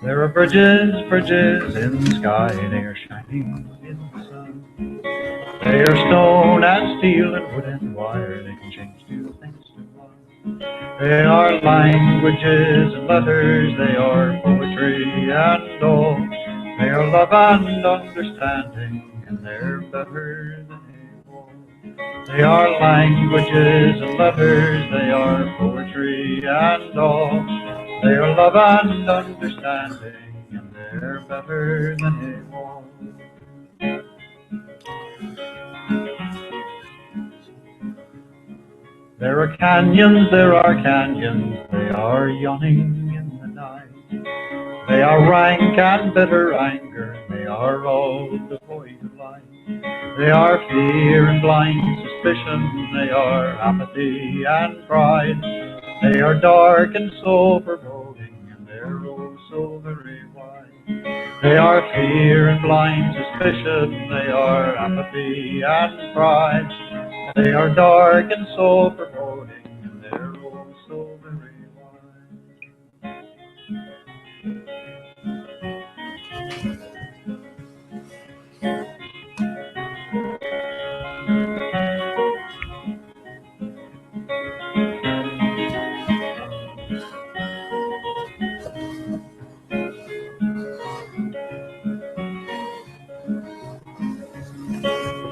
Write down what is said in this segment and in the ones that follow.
There are bridges, bridges in the sky, they are shining in the sun. They are stone and steel and wood and wire, they can change two things to one. They are languages and letters, they are poetry and all. They are love and understanding, and they're better than a wall. They are languages and letters, they are poetry and all. They are love and understanding, and they're better than a wall. There are canyons, they are yawning in the night. They are rank and bitter anger, they are all devoid of light. They are fear and blind suspicion, they are apathy and pride. They are dark and soul foreboding, and they're oh so very wide. They are fear and blind suspicion, they are apathy and pride. They are dark and soul foreboding, and they're oh so very wide.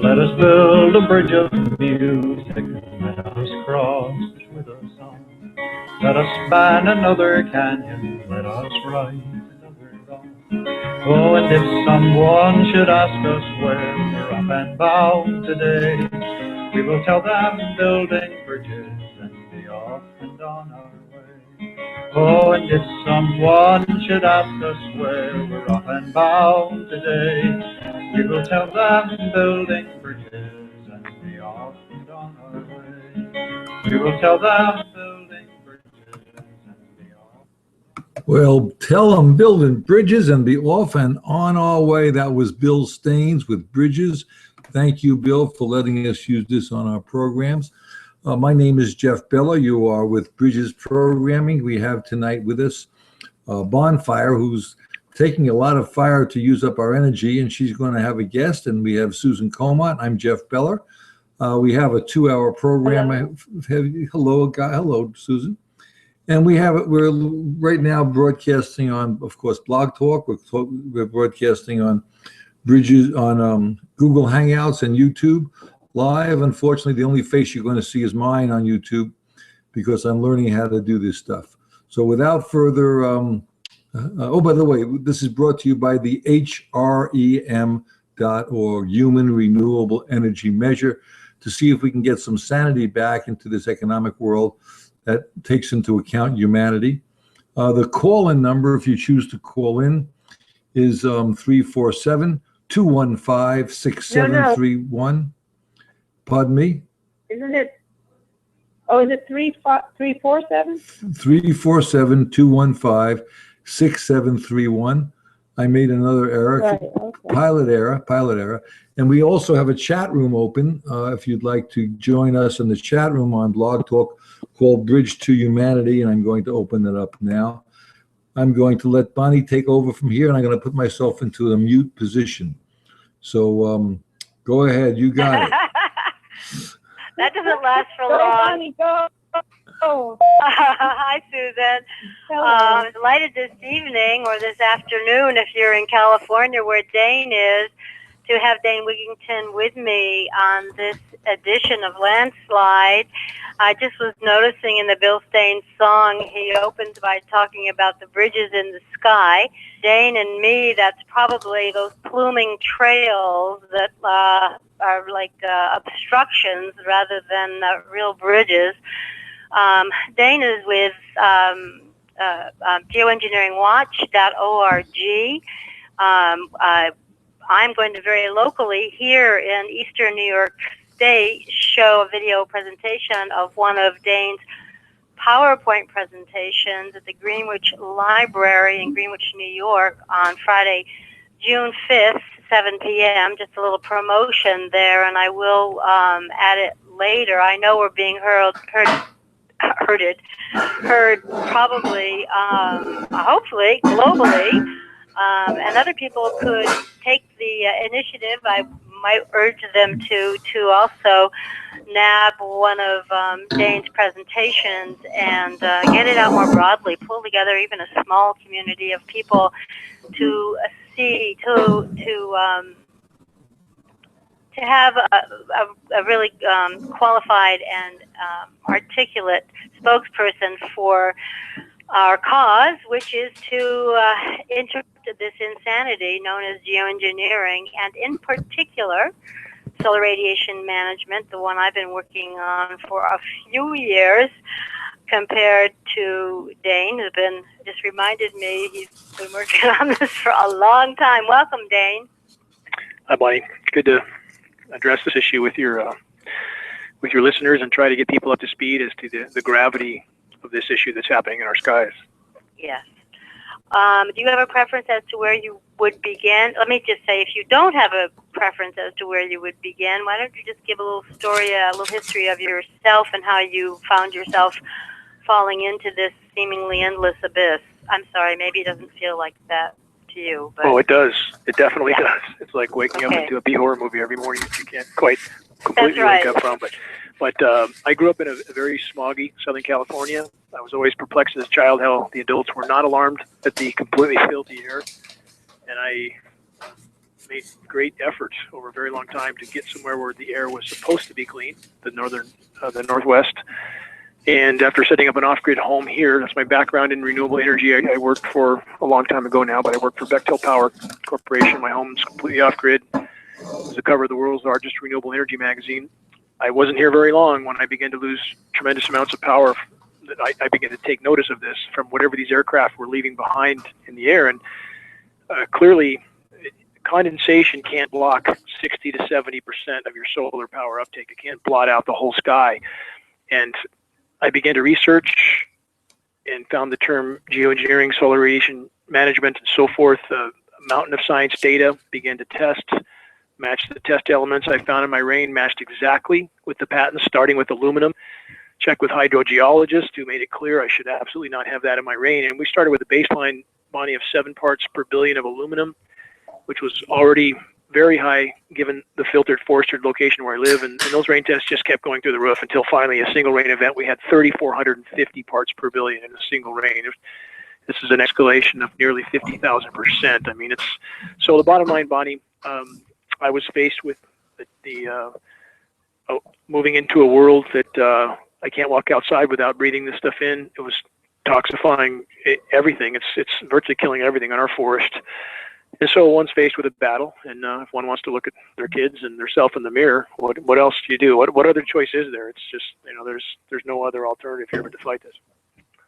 Let us build a bridge of music, let us cross it with a song. Let us span another canyon, let us write another dawn. Oh, and if someone should ask us where we're up and bound today, we will tell them building bridges and be off and on our way. Oh, and if someone should ask us where we're up and bound today, we will tell them building bridges and be off and on our way. We will tell them building bridges and be off. Well, tell them building bridges and be off and on our way. That was Bill Staines with Bridges. Thank you, Bill, for letting us use this on our programs. My name is Jeff Bella. You are with Bridges Programming. We have tonight with us Bonfire, who's taking a lot of fire to use up our energy, and she's going to have a guest. And we have Susan Comont. I'm Jeff Beller. We have a 2-hour program. Hello, Susan. And we're right now broadcasting on, of course, Blog Talk. We're broadcasting on Bridges on Google Hangouts and YouTube live. Unfortunately, the only face you're going to see is mine on YouTube because I'm learning how to do this stuff. So without further, oh, by the way, this is brought to you by the HREM.org, Human Renewable Energy Measure, to see if we can get some sanity back into this economic world that takes into account humanity. The call-in number, if you choose to call in, is 347-215-6731. Pardon me? Isn't it? Oh, is it 347? 347-215-6731. I made another error. Right, okay. Pilot error. And we also have a chat room open if you'd like to join us in the chat room on Blog Talk called Bridge to Humanity, and I'm going to open it up now. I'm going to let Bonnie take over from here, and I'm going to put myself into a mute position. So go ahead. You got it. That doesn't last for long. Bonnie, go. Hi, Susan. Delighted this evening or this afternoon, if you're in California where Dane is, to have Dane Wigington with me on this edition of Landslide. I just was noticing in the Bill Staines song, he opens by talking about the bridges in the sky. Dane and me, that's probably those pluming trails that are like obstructions rather than real bridges. Dane is with Geo Engineering Watch.org. I'm going to very locally here in Eastern New York State show a video presentation of one of Dane's PowerPoint presentations at the Greenwich Library in Greenwich, New York on Friday, June 5th, 7 p.m. Just a little promotion there, and I will add it later. I know we're being heard heard probably, hopefully, globally, and other people could take the initiative. I might urge them to also nab one of Dane's presentations and get it out more broadly, pull together even a small community of people to see, to have a really qualified and articulate spokesperson for our cause, which is to interrupt this insanity known as geoengineering, and in particular, solar radiation management, the one I've been working on for a few years, compared to Dane, who's been, just reminded me, he's been working on this for a long time. Welcome, Dane. Hi, Bonnie. Good to address this issue with your listeners and try to get people up to speed as to the gravity of this issue that's happening in our skies. Yes. Do you have a preference as to where you would begin? Let me just say, if you don't have a preference as to where you would begin, why don't you just give a little story, a little history of yourself and how you found yourself falling into this seemingly endless abyss. I'm sorry, maybe it doesn't feel like that to you. But oh, it does. It definitely does. It's like waking up into a B-horror movie every morning that you can't quite completely wake up from. But I grew up in a very smoggy Southern California. I was always perplexed as a child how the adults were not alarmed at the completely filthy air. And I made great efforts over a very long time to get somewhere where the air was supposed to be clean, the Northwest. And after setting up an off-grid home here, that's my background in renewable energy. I worked for a long time ago now, but I worked for Bechtel Power Corporation. My home's completely off-grid. It was the cover of the world's largest renewable energy magazine. I wasn't here very long when I began to lose tremendous amounts of power. I began to take notice of this from whatever these aircraft were leaving behind in the air. And clearly, condensation can't block 60 to 70% of your solar power uptake. It can't blot out the whole sky. And I began to research and found the term geoengineering, solar radiation management, and so forth. A mountain of science data, began to test, matched the test elements I found in my rain, matched exactly with the patents, starting with aluminum. Checked with hydrogeologists who made it clear I should absolutely not have that in my rain. And we started with a baseline, Bonnie, of 7 parts per billion of aluminum, which was already very high given the filtered forested location where I live, and those rain tests just kept going through the roof until finally a single rain event we had 3,450 parts per billion in a single rain. This is an escalation of nearly 50,000%. I mean, it's so the bottom line, Bonnie, I was faced with the moving into a world that I can't walk outside without breathing this stuff in. It was toxifying everything. It's virtually killing everything in our forest. And so one's faced with a battle, and if one wants to look at their kids and their self in the mirror, what else do you do? What other choice is there? It's just, there's no other alternative here but to fight this.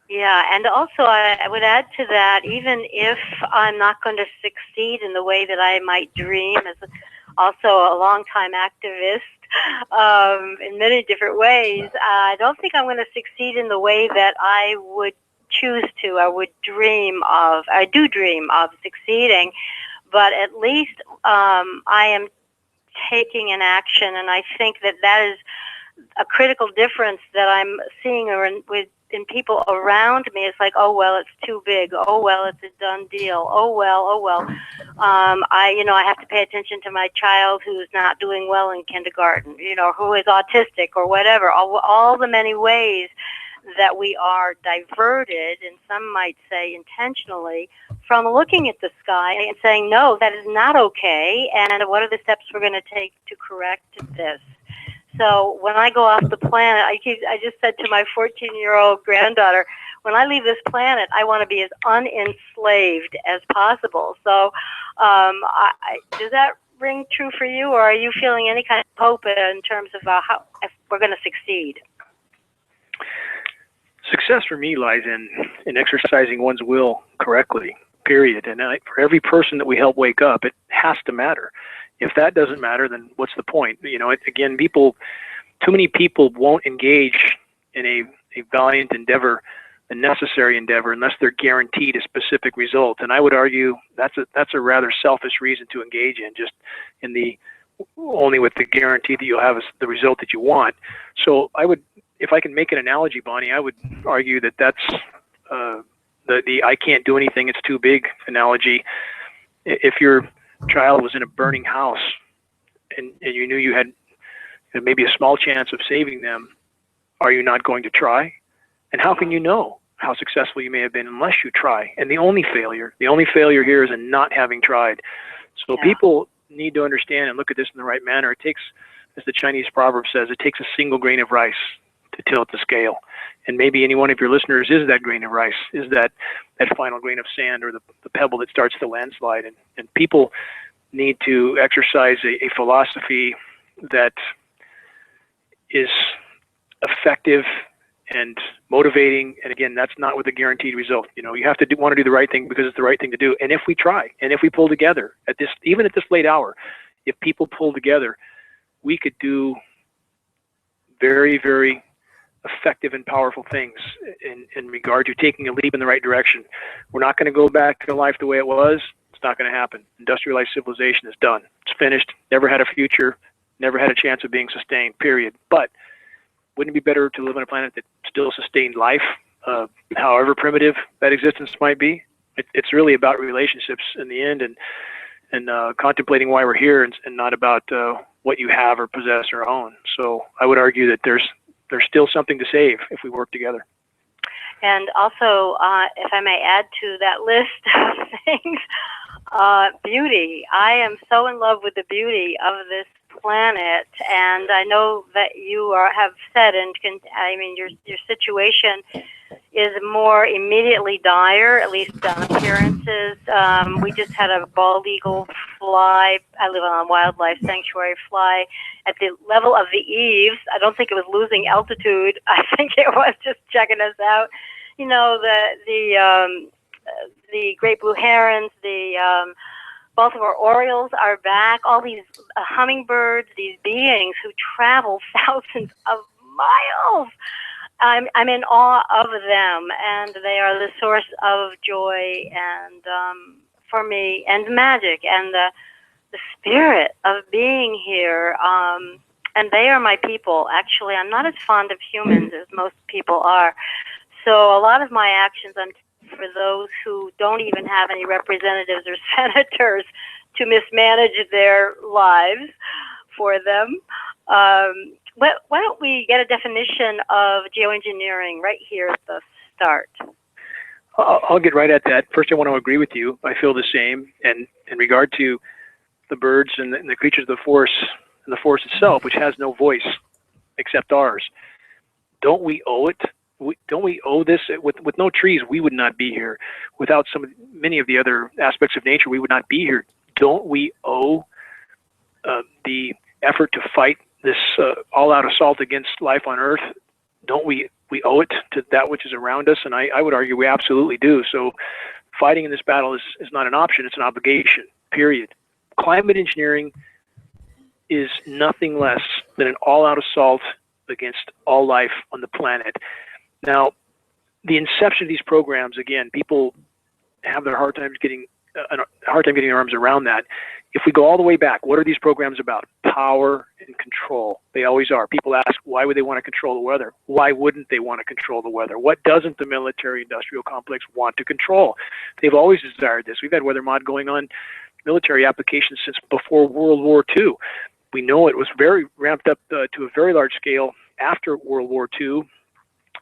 Yeah, and also I would add to that, even if I'm not going to succeed in the way that I might dream, as also a longtime activist in many different ways, I don't think I'm going to succeed in the way that I would choose to. I do dream of succeeding, but at least I am taking an action, and I think that is a critical difference that I'm seeing in people around me. It's like, oh well, it's too big. Oh well, it's a done deal. Oh well. I have to pay attention to my child who's not doing well in kindergarten, who is autistic or whatever. All the many ways that we are diverted, and some might say intentionally, from looking at the sky and saying, no, that is not okay, and what are the steps we're going to take to correct this? So when I go off the planet, I just said to my 14-year-old granddaughter, when I leave this planet, I want to be as unenslaved as possible. So does that ring true for you, or are you feeling any kind of hope in terms of how if we're going to succeed? Success for me lies in exercising one's will correctly, period. And for every person that we help wake up, it has to matter. If that doesn't matter, then what's the point? Again, too many people won't engage in a valiant endeavor, a necessary endeavor, unless they're guaranteed a specific result. And I would argue that's a rather selfish reason to engage in, just only with the guarantee that you'll have the result that you want. So I would if I can make an analogy, Bonnie, I would argue that that's the I can't do anything, it's too big analogy. If your child was in a burning house and you knew you had maybe a small chance of saving them, are you not going to try? And how can you know how successful you may have been unless you try? And the only failure here is in not having tried. So people need to understand and look at this in the right manner. It takes, as the Chinese proverb says, it takes a single grain of rice to tilt the scale. And maybe any one of your listeners is that grain of rice, is that final grain of sand or the pebble that starts the landslide. And people need to exercise a philosophy that is effective and motivating. And again, that's not with a guaranteed result. You have to want to do the right thing because it's the right thing to do. And if we try, and if we pull together even at this late hour, if people pull together, we could do very, very effective and powerful things in regard to taking a leap in the right direction. We're not going to go back to life the way it was. It's not going to happen. Industrialized civilization is done. It's finished. Never had a future. Never had a chance of being sustained, period. But wouldn't it be better to live on a planet that still sustained life, however primitive that existence might be? It's really about relationships in the end, and contemplating why we're here, and not about what you have or possess or own. So I would argue that there's still something to save if we work together. And also, if I may add to that list of things, beauty. I am so in love with the beauty of this planet, and I know that you have said, your situation is more immediately dire, at least on appearances. We just had a bald eagle fly. I live on a wildlife sanctuary, fly at the level of the eaves. I don't think it was losing altitude. I think it was just checking us out. The great blue herons, the Baltimore Orioles are back. All these hummingbirds, these beings who travel thousands of miles. I'm in awe of them, and they are the source of joy and for me, and magic, and the spirit of being here. And they are my people. Actually, I'm not as fond of humans as most people are. So a lot of my actions for those who don't even have any representatives or senators to mismanage their lives for them. Why don't we get a definition of geoengineering right here at the start? I'll get right at that. First, I want to agree with you. I feel the same. And in regard to the birds and the creatures of the forest, and the forest itself, which has no voice except ours, don't we owe it? Don't we owe this? With no trees, we would not be here. Without many of the other aspects of nature, we would not be here. Don't we owe the effort to fight this all-out assault against life on Earth? Don't we owe it to that which is around us? And I would argue we absolutely do. So fighting in this battle is not an option, it's an obligation, period. Climate engineering is nothing less than an all-out assault against all life on the planet. Now, the inception of these programs, again, people have their hard time getting their arms around that. If we go all the way back, what are these programs about? Power and control. They always are. People ask, why would they want to control the weather? Why wouldn't they want to control the weather? What doesn't the military-industrial complex want to control? They've always desired this. We've had weather mod going on, military applications, since before World War II. We know it was very ramped up to a very large scale after World War II.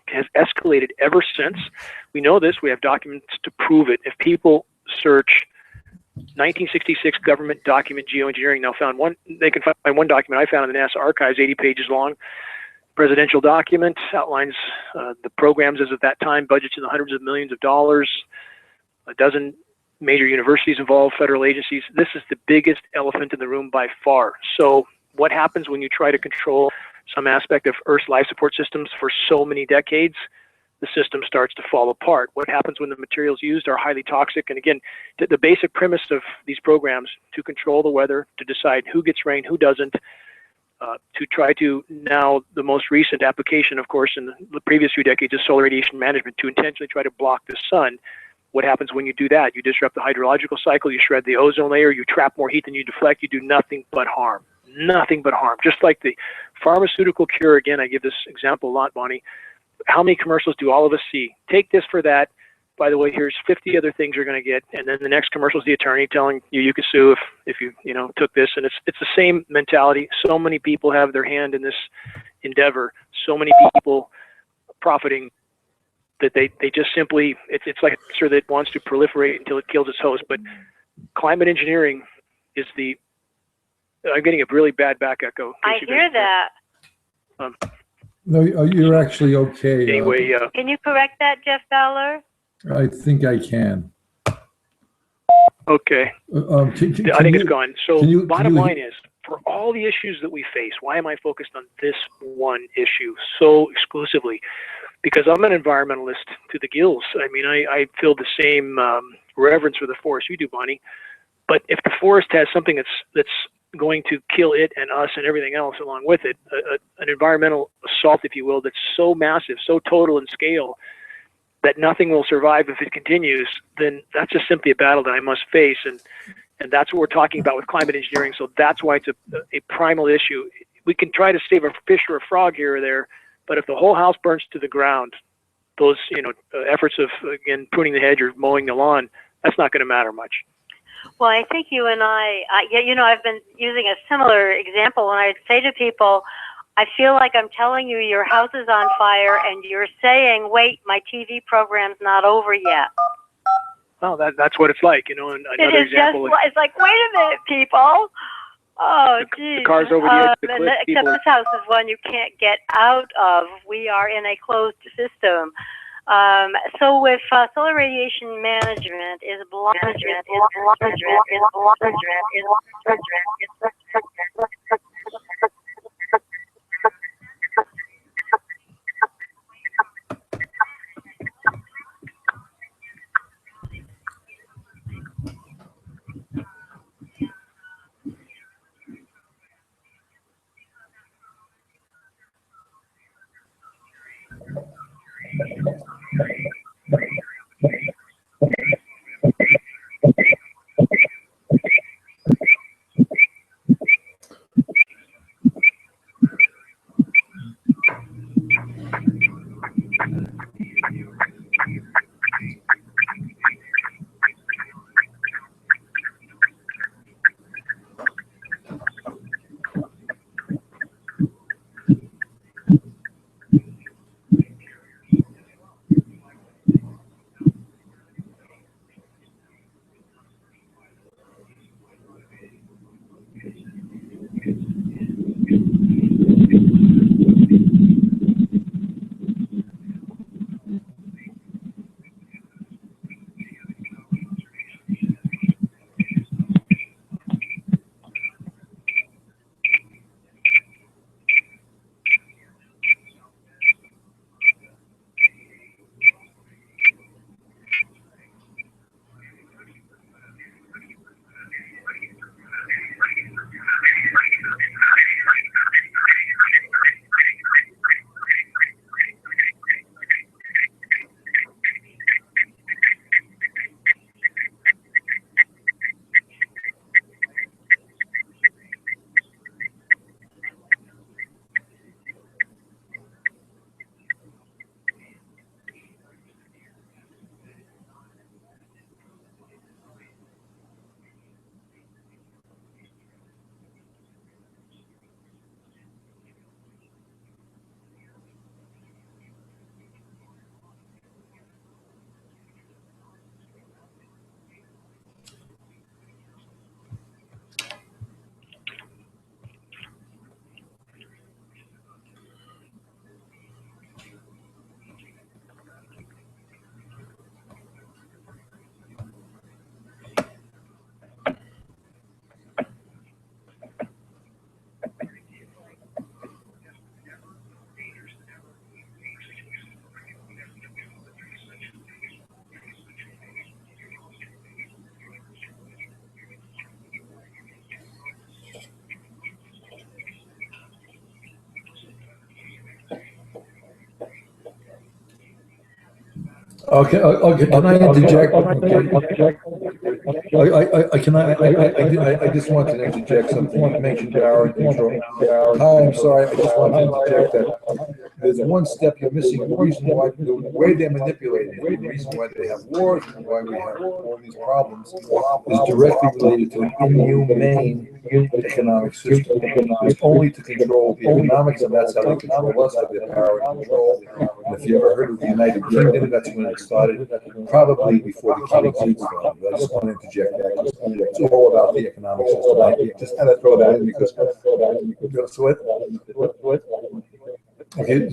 Has escalated ever since. We know this. We have documents to prove it. If people search 1966 government document geoengineering, they can find one document I found in the NASA archives, 80 pages long. Presidential document outlines the programs as of that time, budgets in the hundreds of millions of dollars, a dozen major universities involved, federal agencies. This is the biggest elephant in the room by far. So what happens when you try to control some aspect of Earth's life support systems for so many decades? The system starts to fall apart. What happens when the materials used are highly toxic? And again, the basic premise of these programs to control the weather, to decide who gets rain, who doesn't, to try to, now the most recent application, of course, in the previous few decades is solar radiation management, to intentionally try to block the sun. What happens when you do that? You disrupt the hydrological cycle, you shred the ozone layer, you trap more heat than you deflect, you do nothing but harm. nothing but harm. Just like the pharmaceutical cure, again, I give this example a lot, Bonnie. How many commercials do all of us see? Take this for that. By the way, here's 50 other things you're going to get, and then the next commercial is the attorney telling you you could sue if you took this, and it's the same mentality. So many people have their hand in this endeavor. So many people profiting that they just simply it's like a cancer that wants to proliferate until it kills its host. But climate engineering is the I'm getting a really bad back echo. I hear that. No, you're actually okay. Anyway, can you correct that, Jeff Fowler? I think I can. okay. I I think it's gone. So bottom line is, for all the issues that we face, why am I focused on this one issue so exclusively? Because I'm an environmentalist to the gills. I mean, I feel the same reverence for the forest you do, Bonnie. But if the forest has something that's going to kill it and us and everything else along with it, an environmental assault, if you will, that's so massive, so total in scale, that nothing will survive if it continues, then that's just simply a battle that I must face. And that's what we're talking about with climate engineering. So that's why it's a primal issue. We can try to save a fish or a frog here or there, but if the whole house burns to the ground, those efforts of, again, pruning the hedge or mowing the lawn, that's not going to matter much. Well, I think you and I've been using a similar example when I say to people, I feel like I'm telling you your house is on fire and you're saying, wait, my TV program's not over yet. Well, that's what it's like, And another example. It's like, wait a minute, people. Oh, geez. The car's over the edge of the cliff. Except this house is one you can't get out of. We are in a closed system. So with solar radiation management is Okay, can I interject? I just wanted to interject something. You mentioned power and control. Hi, I'm sorry, I just wanted to interject that there's one step you're missing. The reason why, the way they're manipulating it, the reason why they have wars and why we have all these problems is directly related to an inhumane economic system. It's only to control the economics, and that's how they control us, with their power and control. And if you ever heard of the United Kingdom, that's when it started, probably before the King James started. I just want to interject that. It's all about the economic system. I just had to throw that in because so it. Okay.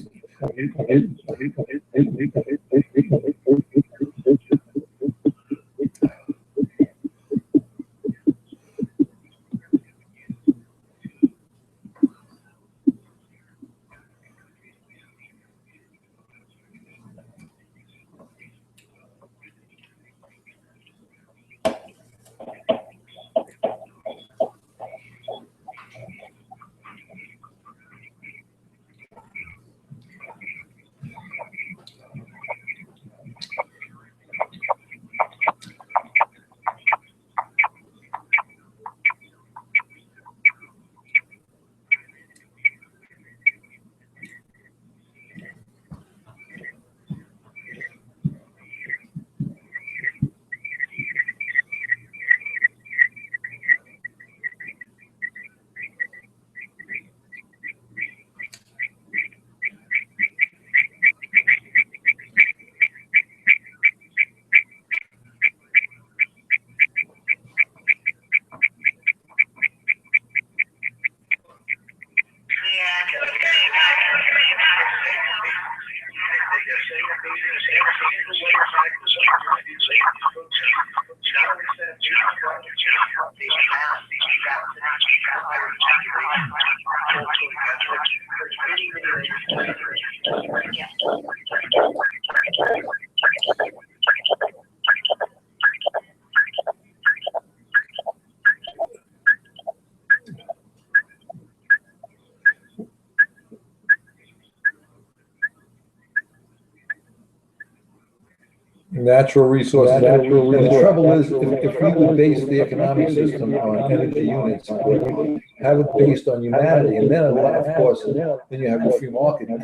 Natural resources. And the trouble is, if we would base the economic system on energy units, have it based on humanity, and then, of course, then you have the free market. But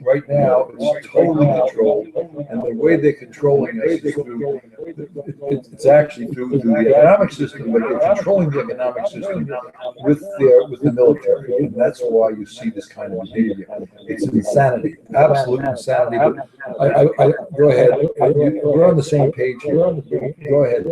right now, it's totally controlled, and the way they're controlling us is through, it's actually through the economic system, but they're controlling the economic system with the military, and that's why you see this kind of behavior. It's insanity, absolute insanity. But I go ahead. We're on the same page here. Go ahead.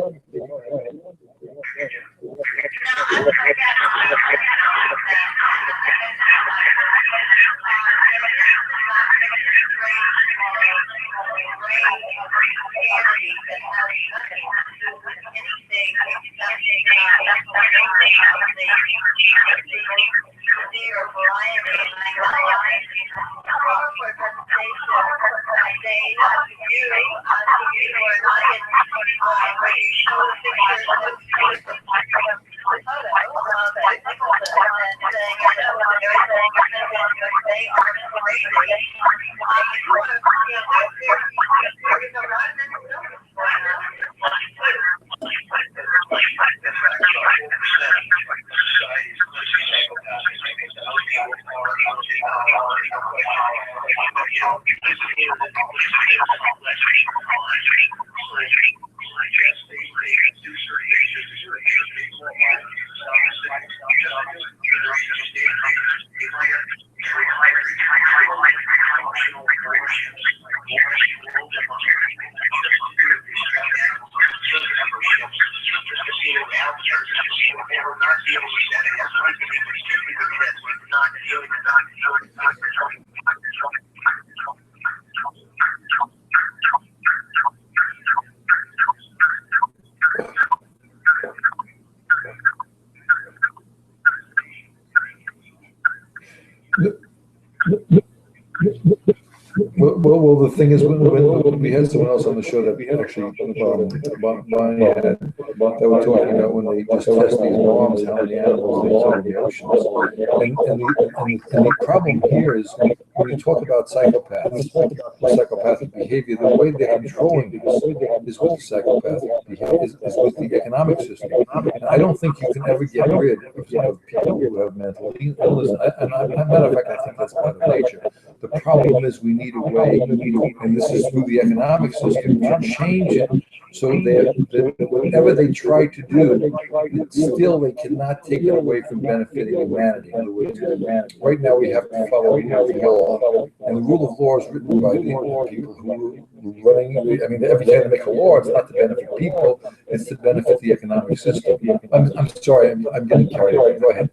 Well, the thing is, when we had someone else on the show that actually, Bonnie had, that were talking about when they just test these bombs, how many animals they kill in the oceans. And the problem here is when you talk about psychopaths, psychopathic behavior, the way they're controlling this is with the psychopathic behavior, is with the economic system. And I don't think you can ever get rid of people who have mental illness. And as a matter of fact, I think that's by the nature. The problem is we need a way, and this is through the economic system, to change it so that whatever they try to do, still they cannot take it away from benefiting humanity. In other words, right now we have to follow the law, and the rule of law is written by the people who are running. I mean, every time they make a law, it's not to benefit people; it's to benefit the economic system. I'm sorry, I'm getting carried away. Go ahead.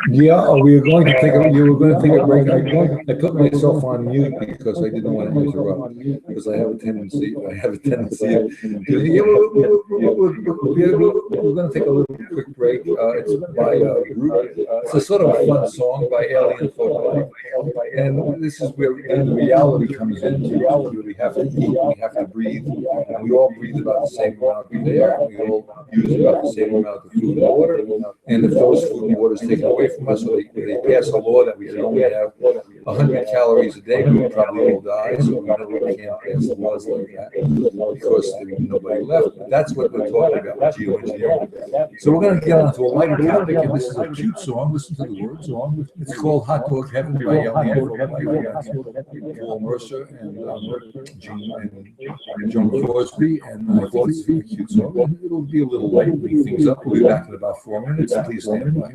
Yeah, we were going to take a. You were going to take a break. I put myself on mute because I didn't want to interrupt. Because I have a tendency. Yeah, we're going to take a little quick break. It's by it's a sort of a fun song by Alien Folk, and this is where the reality comes in. We have to eat. We have to breathe. And we all breathe about the same amount of air. We all use about the same amount of food and water. And if those food and water is taken away from us, or they pass a law that we can only have 100 calories a day, we would probably all die. So we know we can't pass laws like that because there would be nobody left. That's what we're talking about with geoengineering. So we're going to get on to a lighter topic, and this is a cute song. Listen to the words. It's called Hot Dog Heaven by Paul Mercer and Joan Crosby, and I think it's a cute song. It'll be a little late. Bring things up. We'll be back in about 4 minutes. Please stand by.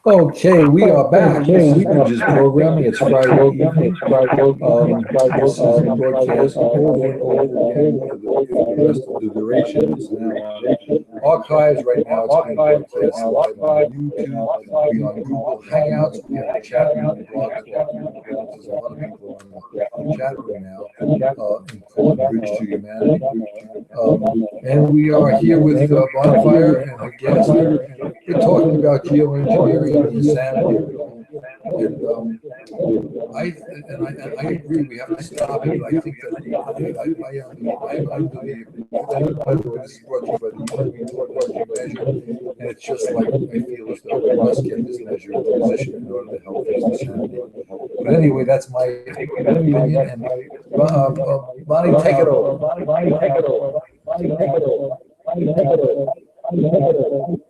Okay, we are back. This is Bridges Programming. It's Friday evening. This is a broadcast over and over again for the rest of the duration. It's now on archives. Right now it's being broadcast live on YouTube. We on Google Hangouts. We have a chat room and blog talk. There's a lot of people on the chat room now, called Bridge to Humanity. And we are here with Bonfire and a guest. We're talking about geoengineering and insanity. And I agree, we have to stop it, but I think that I'm under the, by the way, this is brought to you by the UN measure, and it's just like, I feel as though we must get this measure into position in order to help fix insanity. But anyway, that's my opinion, and Bonnie, take it over. Bonnie, take it over. Bonnie, take it over. Bonnie, take it over.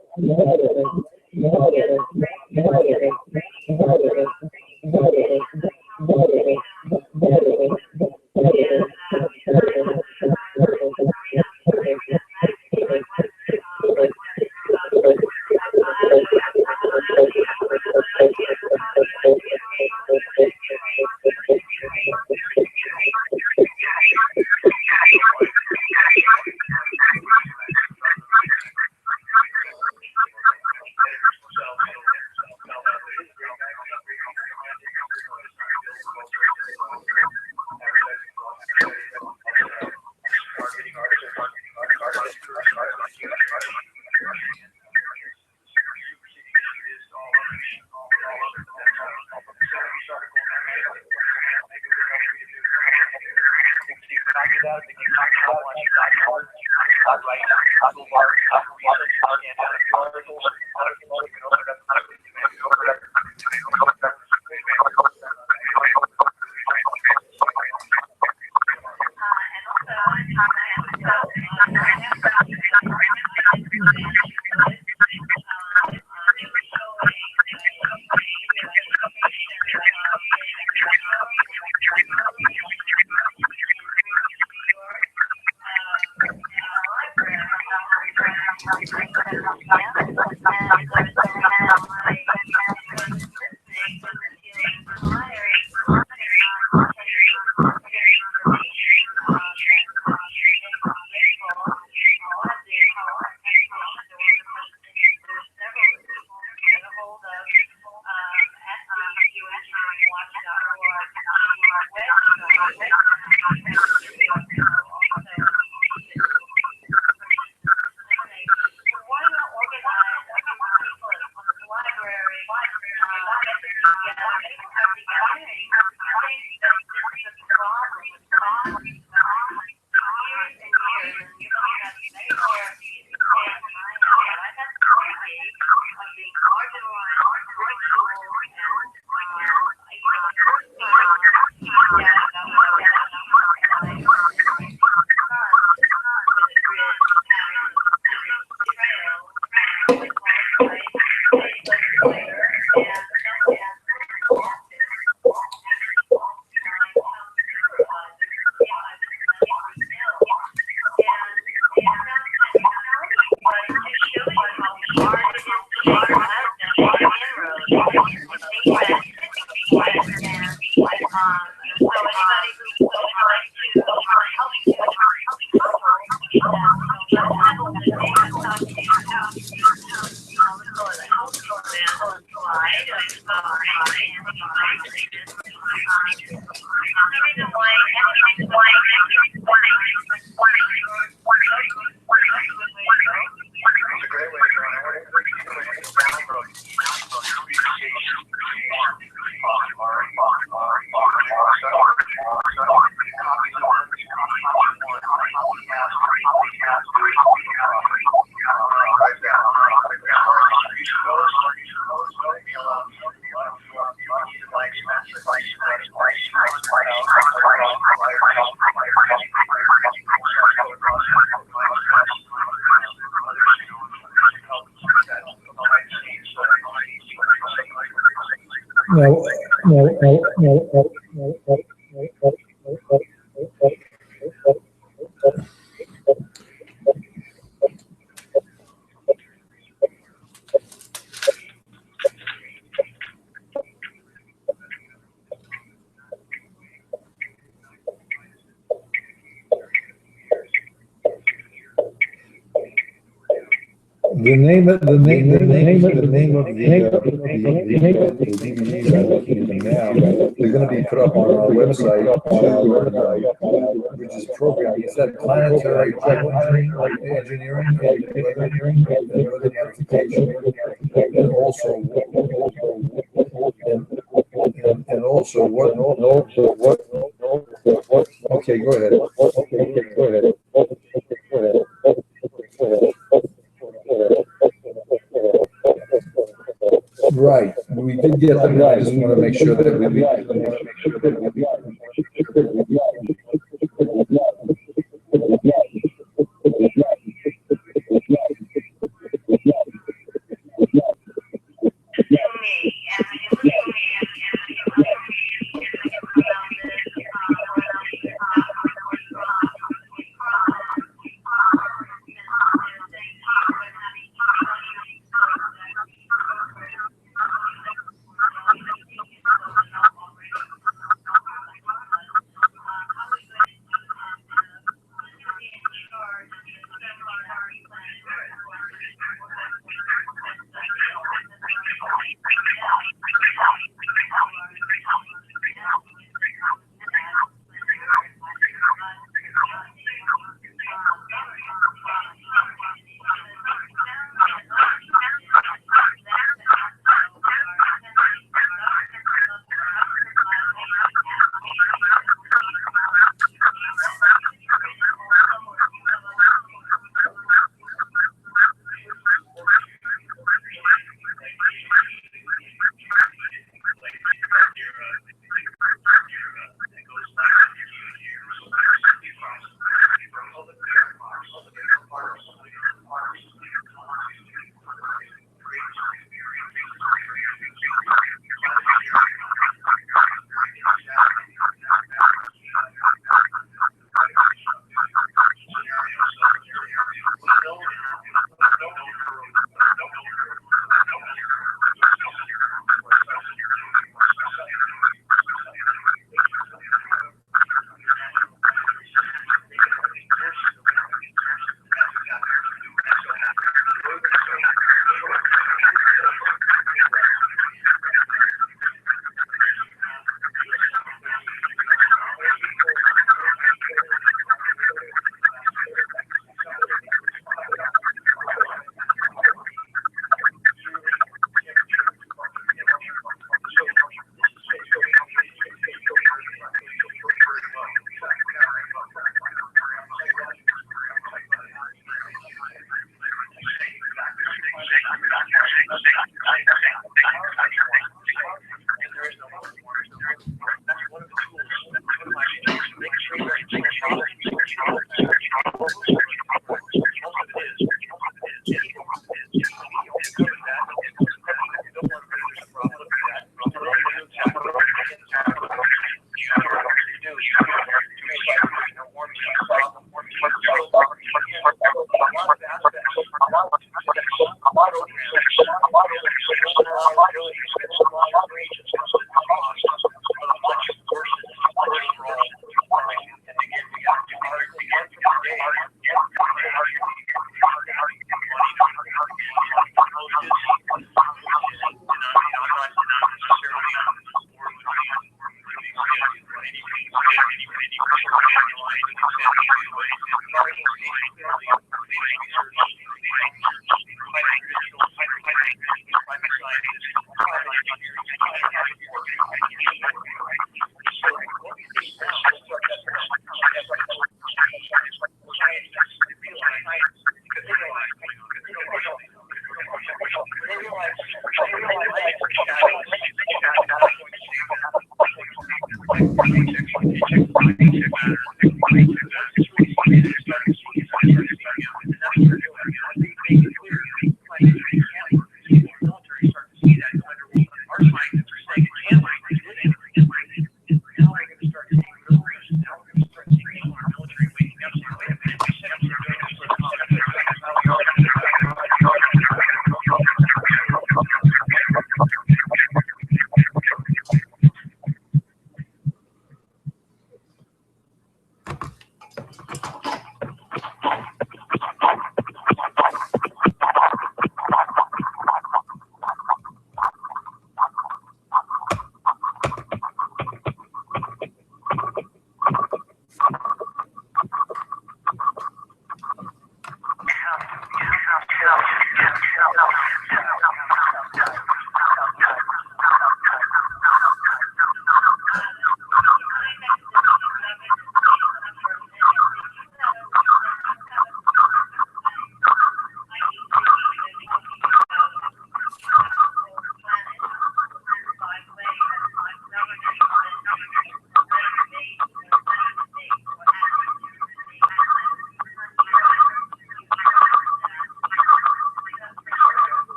The name of the DVDs I'm looking at them now. They're going to be put up on our website, which is programming. Is that planetary engineering and weather modification, and also what? Okay, go ahead. Right, we did get them. I just want to make sure that we.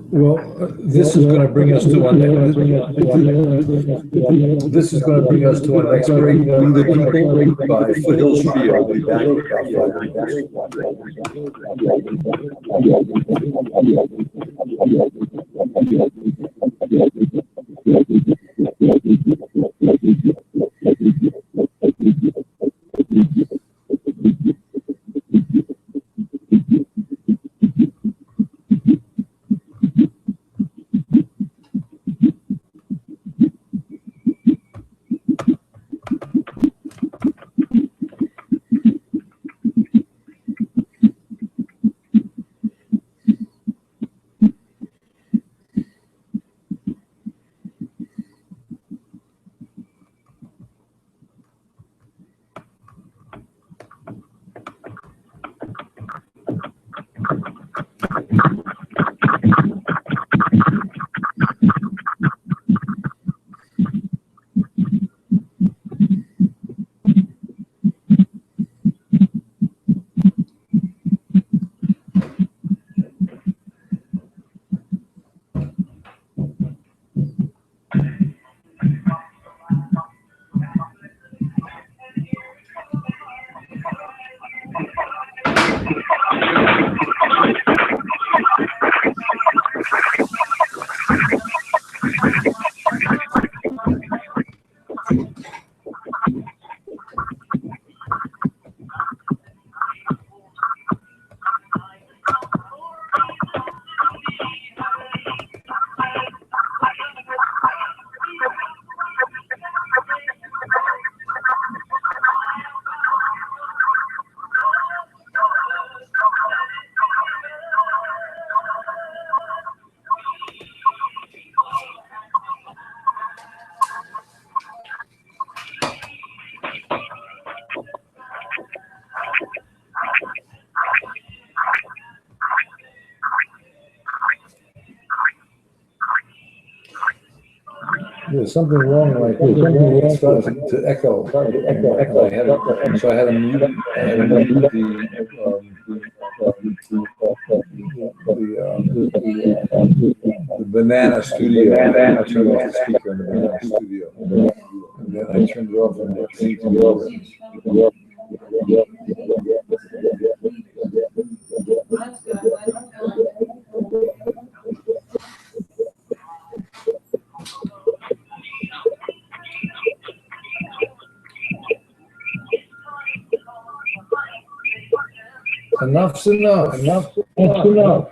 Well, this is going to bring us to our next. This is going to bring us to our next break. We the People by Foothills Trio. We'll be back in about 5. There's something wrong. Like it started to echo. So I had to mute the Banana Studio. I turned off the speaker in the Banana Studio, and then I turned it off and it came to Enough's enough. Enough's enough.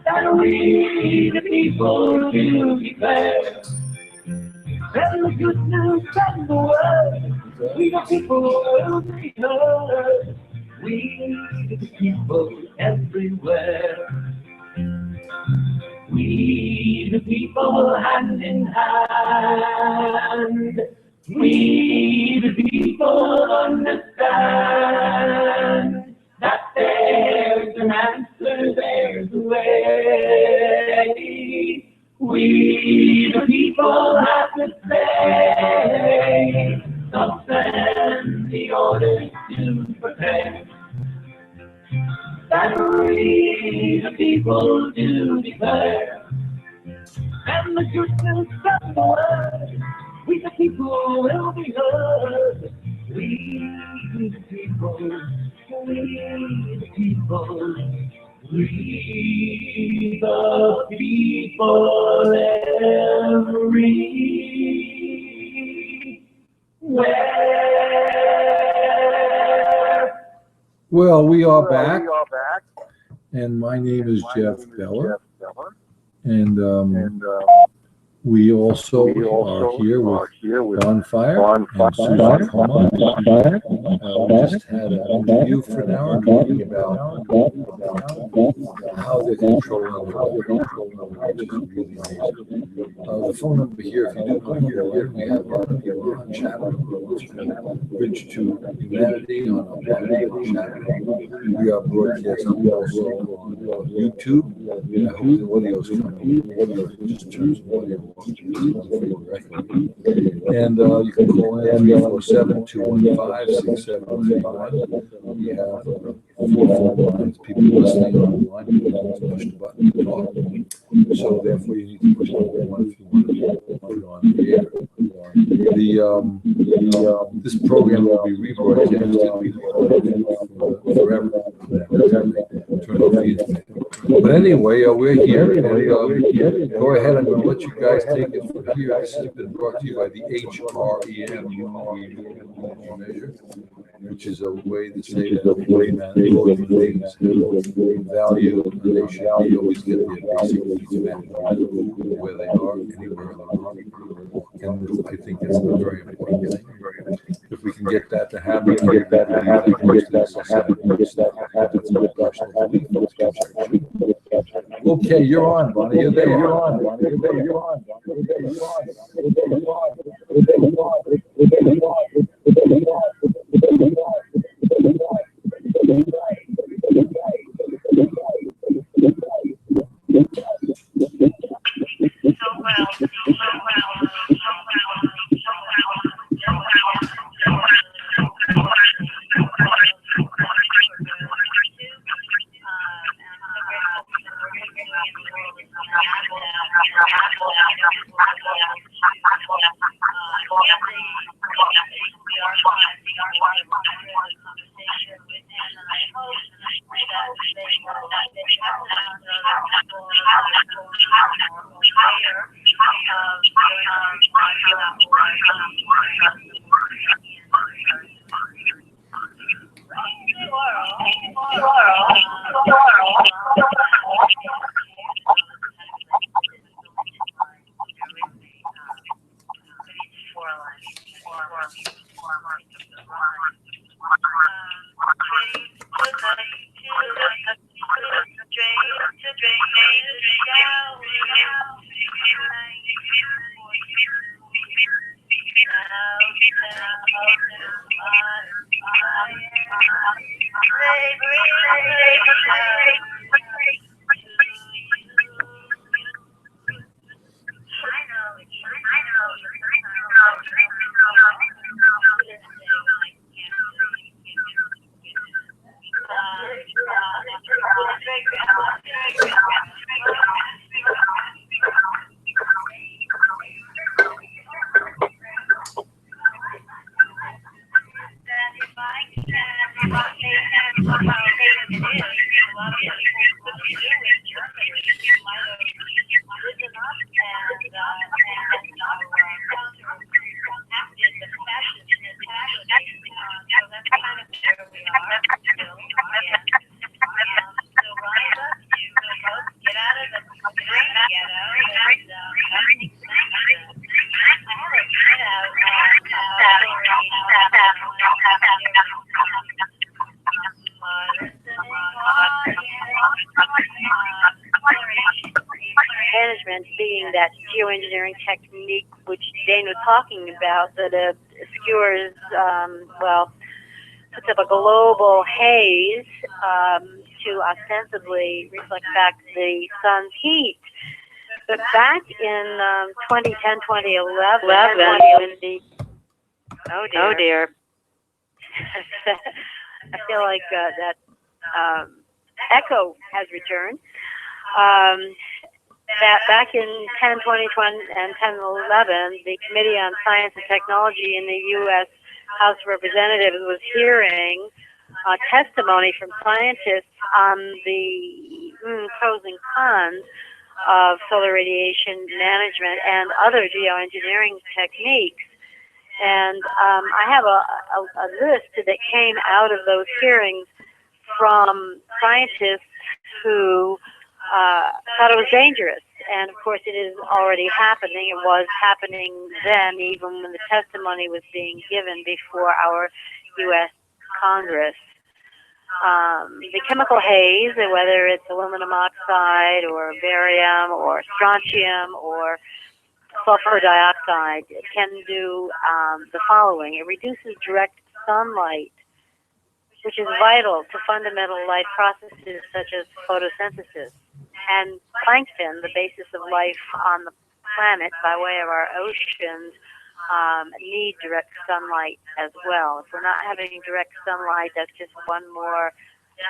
And we the people do declare and the good news and the word. We the people will be heard. We the people everywhere. We the people hand in hand. We the people understand that there's an answer, there's a way. We the people have to say, so send the orders to prepare. That we the people do declare, and the good news from the word. We the people will be heard. We the people, we the people, we the people everywhere. Well, we are back, and my name is Jeff Beller, and we also are here with Bonfire and Susan Coleman. We just had an interview for an hour talking about how they're controlling the weather, which is really amazing. The phone number here, if you do want to hear it, we have people on chat room, Bridge to Humanity on our chat room. We are broadcasting also on YouTube. I hope the audio is coming. Just turn some audio on. And you can call in 347-215-6731. We have 4 phone lines. People listening online, you can push the button to talk. So therefore, you need to push the one if you want to put it on the air. This program will be rebroadcasted forever. Turn off the internet. But anyway, we're here, and go ahead. I'm going to let you guys take it from here. This has been brought to you by the HREM measure, which is a way to say that things value, they should always get their basic needs met, where they are, anywhere in the world. And I think that's a very important thing. If we can get that to happen, okay, you're on, Bonnie. You're there. You're on. Management being that geo engineering technique which Dane was talking about that obscures, puts up a global haze to ostensibly reflect back the sun's heat. But back in 2010, 2011, oh dear. I feel like that echo has returned. That back in 10, 2020, and 10, 11, the Committee on Science and Technology in the U.S. House of Representatives was hearing testimony from scientists on the pros and cons of solar radiation management and other geoengineering techniques. And I have a list that came out of those hearings from scientists who thought it was dangerous. And of course, it is already happening. It was happening then, even when the testimony was being given before our U.S. Congress. The chemical haze, whether it's aluminum oxide or barium or strontium or sulfur dioxide, it can do the following. It reduces direct sunlight, which is vital to fundamental life processes such as photosynthesis. And plankton, the basis of life on the planet by way of our oceans, need direct sunlight as well. If we're not having direct sunlight, that's just one more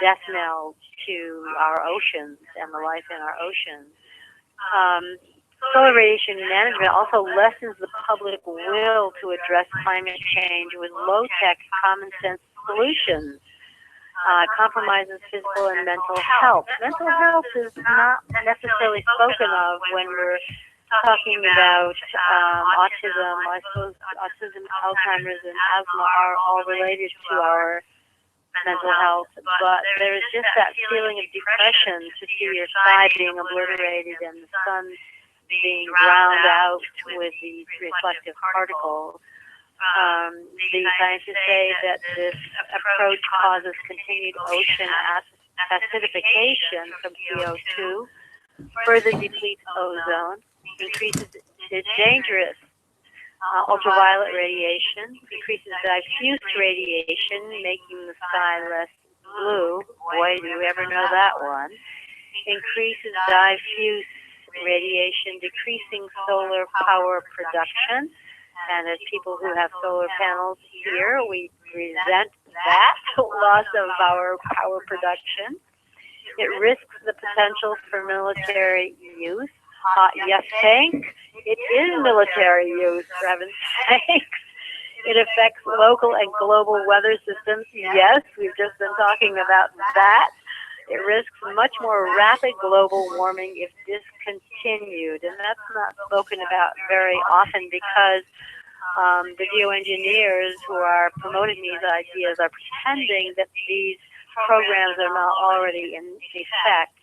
death knell to our oceans and the life in our oceans. Solar radiation management also lessens the public will to address climate change with low-tech, common-sense solutions. Compromises physical and mental health. Mental health is not necessarily spoken of when we're talking about autism. I suppose autism, Alzheimer's, and asthma are all related to our mental health, but there is just that feeling of depression to see your sky being obliterated and the sun being drowned out with these reflective particles. The scientists say that this approach causes continued ocean acidification from CO2, further depletes ozone, increases the dangerous ultraviolet radiation, increases diffuse radiation, making the sky less blue. Boy, do you ever know that one. Increases diffuse radiation, decreasing solar power production. And as people who have solar panels here, we resent that loss of our power production. It risks the potential for military use. You think? It is military use, for heaven's sakes. It affects local and global weather systems. Yes, we've just been talking about that. It risks much more rapid global warming if discontinued, and that's not spoken about very often because the geoengineers who are promoting these ideas are pretending that these programs are not already in effect.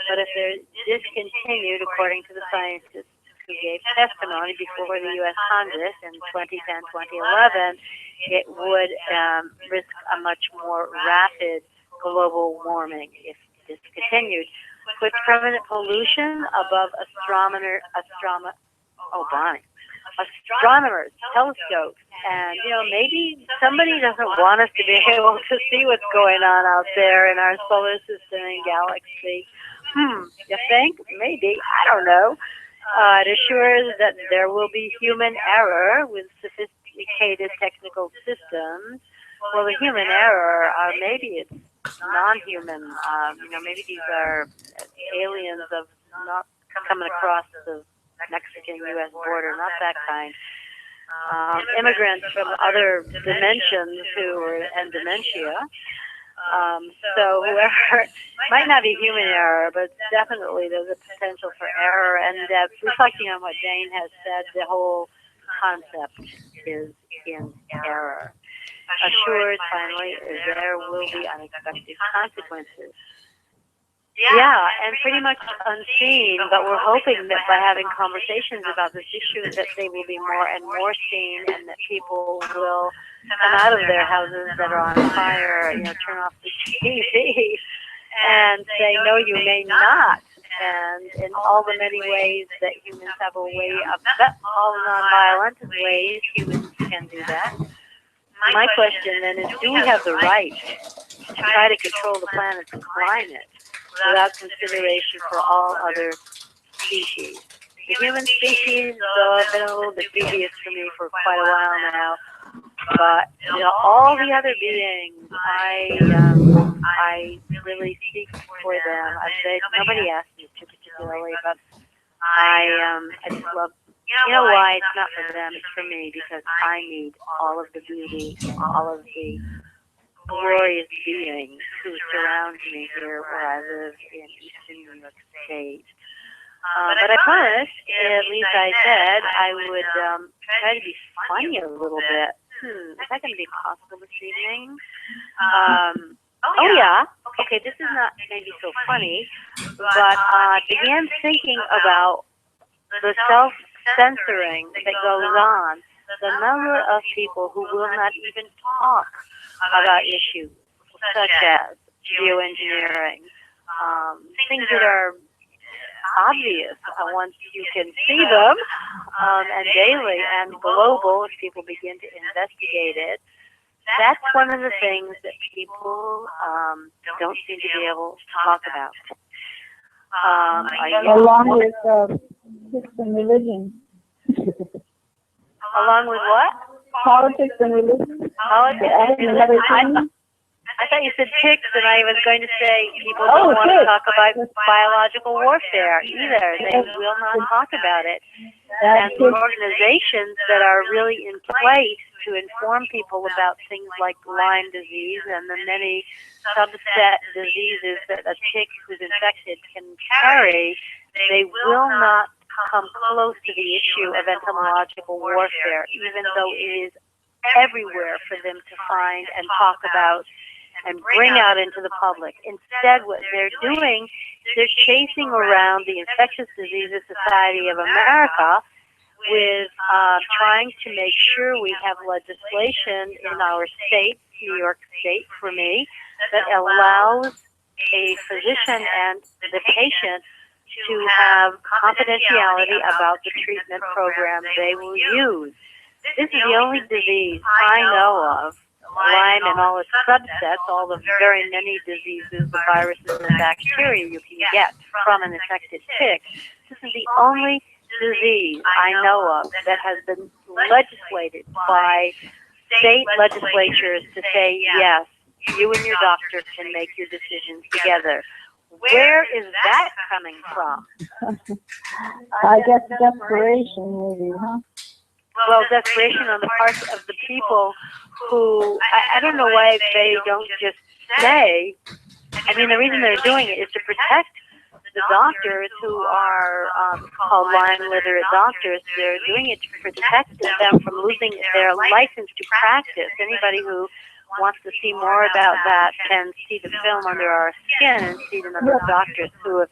But if they're discontinued, according to the scientists who gave testimony before the U.S. Congress in 2010, 2011, it would risk a much more rapid global warming if discontinued. Puts permanent pollution above astronomers' telescopes. And, maybe somebody doesn't want us to be able to see what's going on out there in our solar system and galaxy. You think? Maybe. I don't know. It assures that there will be human error with sophisticated technical systems. Well, the human error, maybe it's non-human. Maybe these are aliens of not coming across the Mexican-U.S. border, not that kind. Immigrants from other dimensions and dementia. So whoever, might not be human error, but definitely there's a potential for error. And reflecting on what Dane has said, the whole concept is in error. Assured, finally, there will be unexpected consequences. Yeah, and pretty much unseen, but we're hoping that by having conversations about this issue that they will be more and more seen and that people will come out of their houses that are on fire, turn off the TV and say, no, you may not. And in all the many ways that humans have a way of, all nonviolent ways humans can do that. My question then is, do we have the right to try to control the planet's climate without consideration for all other species? The human species have been a little bit dubious for me for quite a while now, but all the other beings, I really seek for them. I say nobody asked me to particularly, but I just love. You know why? It's not for them, it's for me, because I need all of the beauty, all of the glorious beings who surround me here where I live in eastern New York State. But I promised, at least I said, I would try to be funny a little bit. Is that going to be possible this evening? Oh yeah. Okay, this is not maybe so funny, but began thinking about the self-censoring that goes on. The number of people who will not even talk about issues such as geoengineering, things that are obvious once you can see them, and daily and global as people begin to investigate it. That's one of the things that people don't seem to be able to talk about. Along with politics and religion. Along with what? Politics and religion. Politics and religion. I thought you said ticks, and I was going to say people don't want to talk about biological warfare either. They will not talk about it. And the organizations that are really in place to inform people about things like Lyme disease and the many subset diseases that a tick who's infected can carry, they will not come close to the issue of entomological warfare, even though it is everywhere for them to find and talk about and bring out into the public. Instead, what they're doing, they're chasing around the Infectious Diseases Society of America with trying to make sure we have legislation in our state, New York State for me, that allows a physician and the patient to have confidentiality about the treatment program they will use. This is the only disease I know of, Lyme and all its subsets, all the very many diseases, the viruses and bacteria you can get from an infected tick. This is the only disease I know of that has been legislated by state legislatures to say, yes, you and your doctor can make your decisions together. Where is that coming from? I guess desperation, maybe, huh? Well, desperation on the part of the people who, I don't know why they don't just say, I mean, the reason they're doing it is to protect the doctors who are called Lyme literate doctors. They're doing it to protect them from losing their license to practice. Anybody who wants to see more about that can see the film Under Our Skin and see the number of doctors who have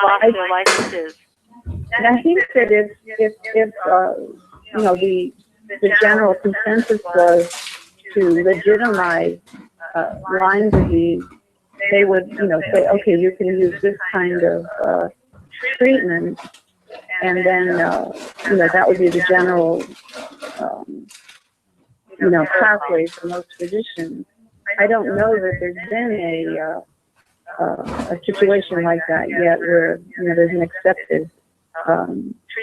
lost their licenses. And I think that if you know, the general consensus was to legitimize Lyme disease, they would, you know, say, okay, you can use this kind of treatment, and then, you know, that would be the general, you know, pathway for most physicians. I don't know that there's been a situation like that yet where, you know, there's an accepted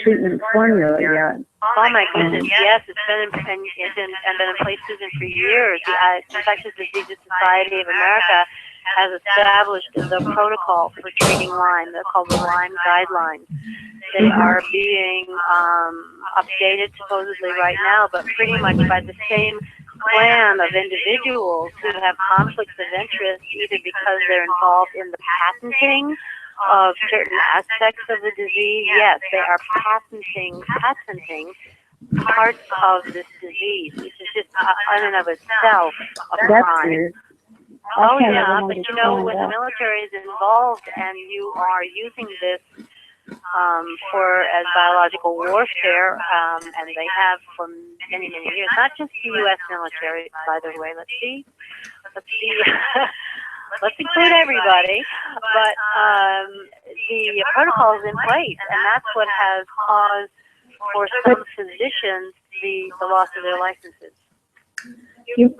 treatment formula yet. Oh my goodness, yes, it's been in place for years. The Infectious Diseases Society of America has established the protocol for treating Lyme. They're called the Lyme Guidelines. They are being updated supposedly right now, but pretty much by the same clan of individuals who have conflicts of interest, either because they're involved in the patenting of certain aspects of the disease. Yes, they are patenting parts of this disease, which is just in and of itself a crime. Oh yeah, but you know, when the military is involved and you are using this as biological warfare, and they have for many, many years, not just the U.S. military, by the way. Let's see. Let's include everybody, but the protocol is in place, and that's what has caused for some physicians the loss of their licenses.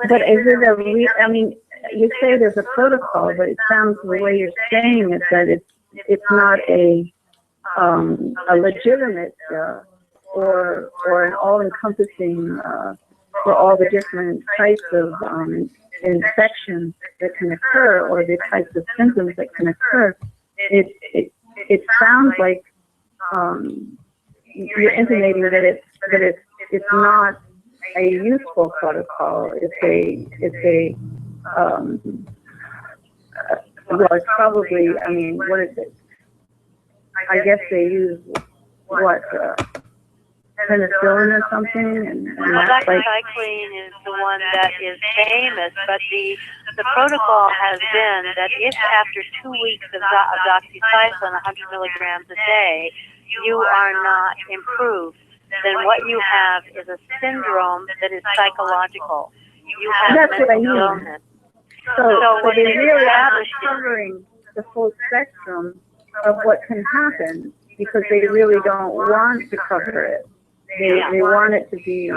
But is it I mean, you say there's a protocol, but it sounds the way you're saying it that it's not a legitimate or an all-encompassing for all the different types of infections that can occur or the types of symptoms that can occur. It sounds like you're intimating that it's not a useful protocol. Well, it's probably, I mean, what is it? I guess they use what penicillin or something, and that's like Doxycycline is the one that is famous, but the protocol has been that if after 2 weeks of doxycycline, 100 milligrams a day, you are not improved, then what you have is a syndrome that is psychological. You have that's what I mental mean. illness. So when they they really are established it, covering the full spectrum of what can happen because they really don't want to cover it. They want it to be,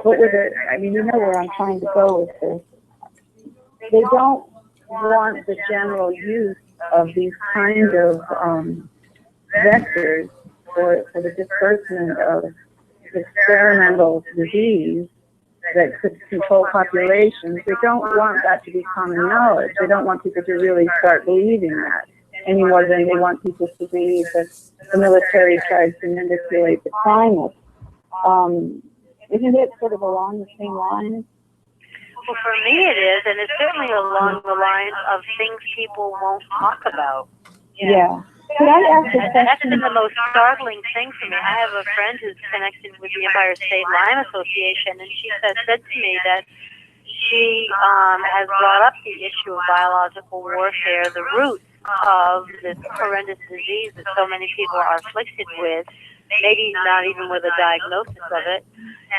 what was it? I mean, you know where I'm trying to go with this. They don't want the general use of these kind of vectors for the disbursement of experimental disease that could control populations. They don't want that to be common knowledge. They don't want people to really start believing that any more than they want people to believe that the military tries to manipulate the climate. Isn't it sort of along the same lines? Well, for me it is, and it's certainly along the lines of things people won't talk about. Yeah. Could I ask a That's question? been the most startling thing for me. I have a friend who's connected with the Empire State Lyme Association, and she said to me that she has brought up the issue of biological warfare, the roots of this horrendous disease that so many people are afflicted with, maybe not even with a diagnosis of it.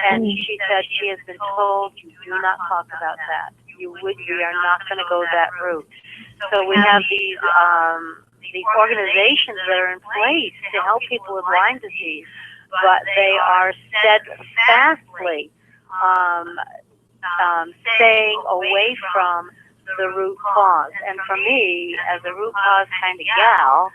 And she said she has been told, you do not talk about that. We are not going to go that route. So we have these organizations that are in place to help people with Lyme disease, but they are steadfastly staying away from the root cause. And for me, as a root cause kind of gal,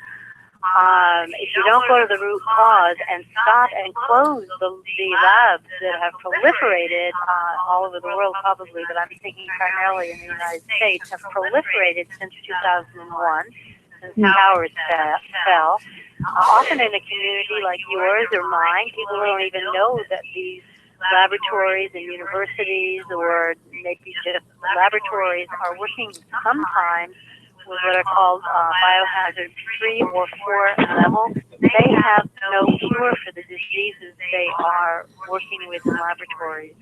if you don't go to the root cause and stop and close the labs that have proliferated all over the world probably, but I'm thinking primarily in the United States, have proliferated since 2001, since towers fell. Often in a community like yours or mine, people don't even know that these laboratories and universities or maybe just laboratories are working sometimes with what are called biohazard 3 or 4 level. They have no cure for the diseases they are working with in laboratories.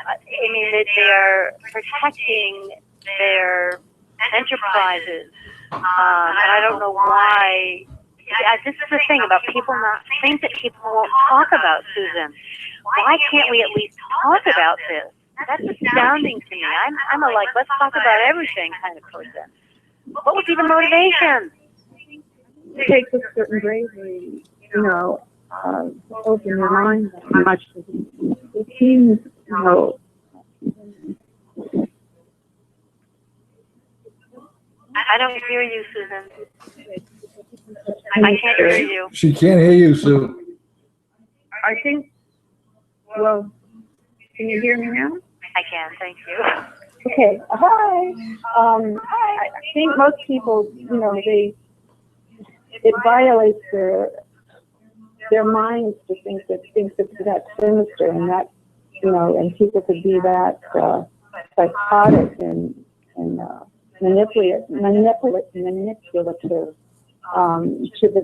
I mean, they are protecting their enterprises. And I don't know why. This is the thing about people not things that people won't talk about, Susan. Why can't we at least talk about this? That's astounding to me. I'm a let's talk about everything kind of person. What would be the motivation? It takes a certain bravery, to open your mind that much. It seems, I don't hear you, Susan. I can't hear you. She can't hear you, Sue. I think, well, can you hear me now? I can, thank you. Okay, hi. I think most people, it violates their minds to think that it's that sinister and that, and people could be that psychotic and manipulative to the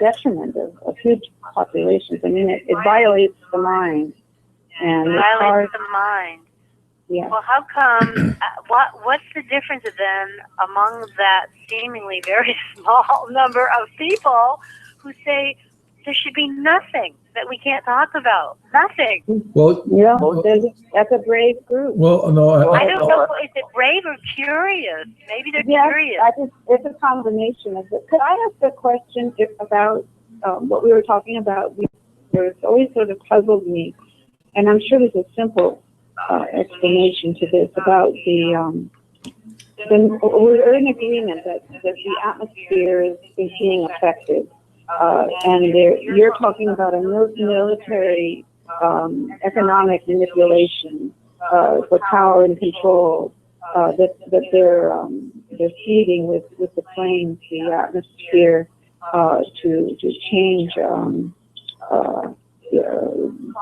detriment of huge populations. I mean, it violates the mind. And it violates the mind. Yeah. Well, how come, what's the difference then among that seemingly very small number of people who say there should be nothing that we can't talk about? Nothing. Well, yeah, that's a brave group. Well, no, I don't know, is it brave or curious? Maybe they're curious. It's a combination of it. Could I ask a question about what we were talking about? It's always sort of puzzled me, and I'm sure there's a simple explanation to this about we're in agreement that the atmosphere is being affected, and you're talking about a military economic manipulation for power and control that they're feeding with the planes, the atmosphere to change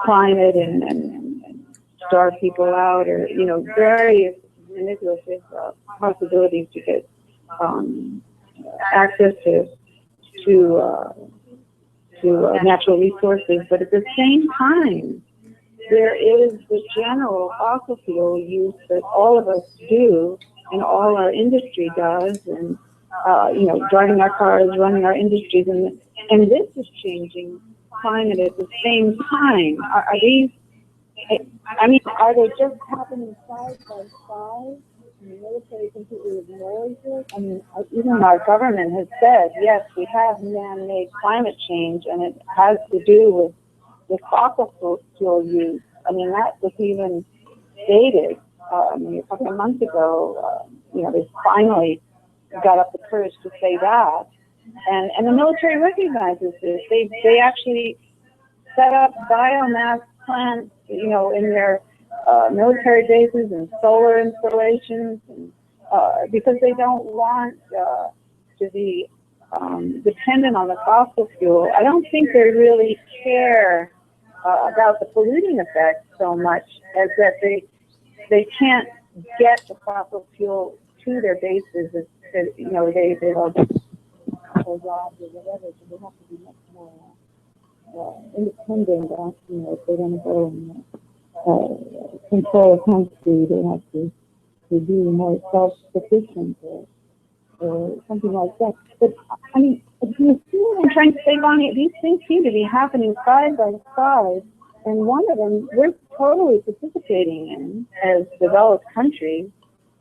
climate and starve people out, or various manipulative possibilities to get access to natural resources, but at the same time, there is the general fossil fuel use that all of us do and all our industry does, and driving our cars, running our industries, and this is changing climate at the same time. Are these? I mean, are they just happening side by side? And the military completely ignores it. I mean, even our government has said, yes, we have man-made climate change, and it has to do with fossil fuel use. I mean, that was even stated. A couple of months ago. They finally got up the courage to say that, and the military recognizes this. They actually set up biomass plants, in their military bases and solar installations, and, because they don't want to be dependent on the fossil fuel. I don't think they really care about the polluting effects so much as that they can't get the fossil fuel to their bases. They don't have jobs or whatever, so they have to be much more independent. If they don't go and control a country, they have to be more self-sufficient or something like that. But I mean, if you see what I'm trying to say, Bonnie, these things seem to be happening side by side, and one of them we're totally participating in as developed countries,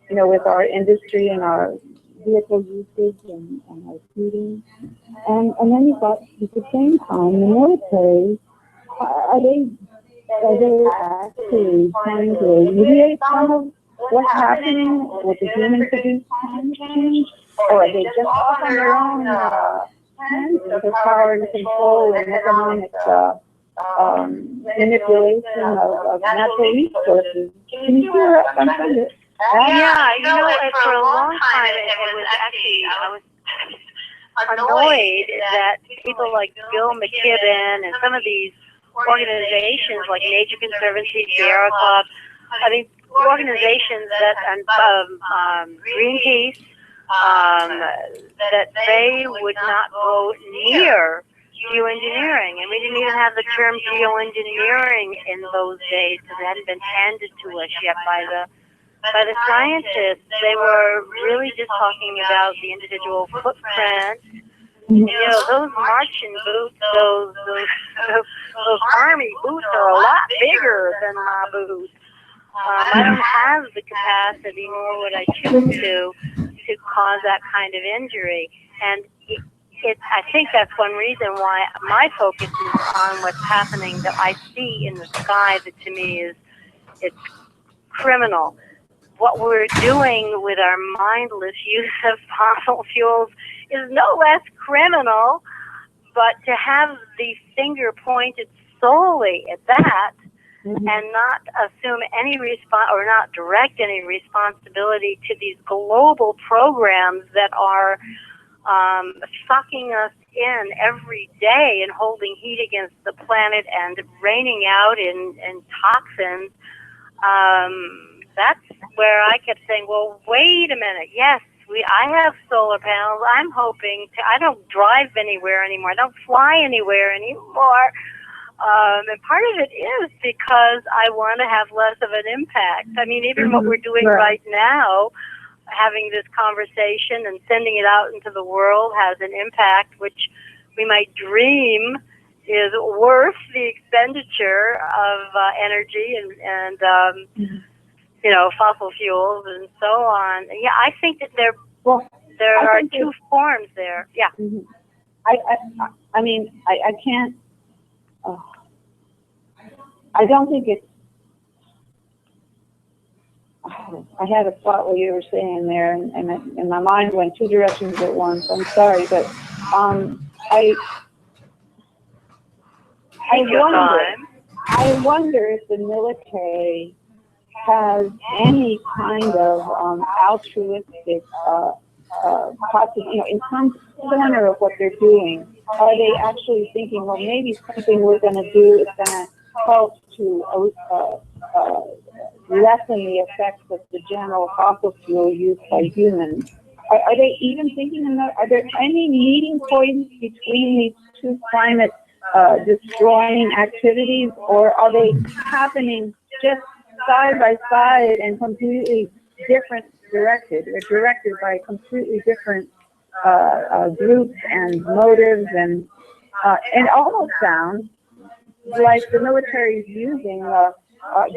with our industry and our vehicle usage and our heating. And then you've got, at the same time, the military, are they actually trying to alleviate some of what's happening with the human-produced climate change? Or are they just off on their own hands with their power and control and economic manipulation of natural resources? Can you see where I'm trying to? Yeah, for a long time it was actually, I was annoyed that people like Bill McKibben and some of these organizations like Nature Conservancy, Sierra Club, I mean, organizations that, Greenpeace, that they would not go near geoengineering, and we didn't even have the term geoengineering in those days because it hadn't been handed to us yet by the scientists. They were really just talking about the individual footprint. Those marching boots, those army boots are a lot bigger than my boots. I don't have the capacity, nor would I choose to cause that kind of injury. And I think that's one reason why my focus is on what's happening that I see in the sky that to me it's criminal. What we're doing with our mindless use of fossil fuels is no less criminal, but to have the finger pointed solely at that and not assume any or not direct any responsibility to these global programs that are sucking us in every day and holding heat against the planet and raining out in toxins. That's where I kept saying, well, wait a minute. Yes, I have solar panels. I'm hoping I don't drive anywhere anymore. I don't fly anywhere anymore. And part of it is because I want to have less of an impact. I mean, even what we're doing right now, having this conversation and sending it out into the world has an impact which we might dream is worth the expenditure of energy and fossil fuels and so on. Yeah, I think that there are two forms there. Yeah. I mean, I can't. I don't think it's. I had a thought what you were saying there, and my mind went two directions at once. I'm sorry, but I wonder if the military has any kind of altruistic in some corner of what they're doing. Are they actually thinking, well, maybe something we're going to do is going to help to lessen the effects of the general fossil fuel used by humans? Are they even thinking about, are there any meeting points between these two climate destroying activities, or are they happening just side by side and completely different directed? They're directed by completely different groups and motives, and it almost sounds like the military is using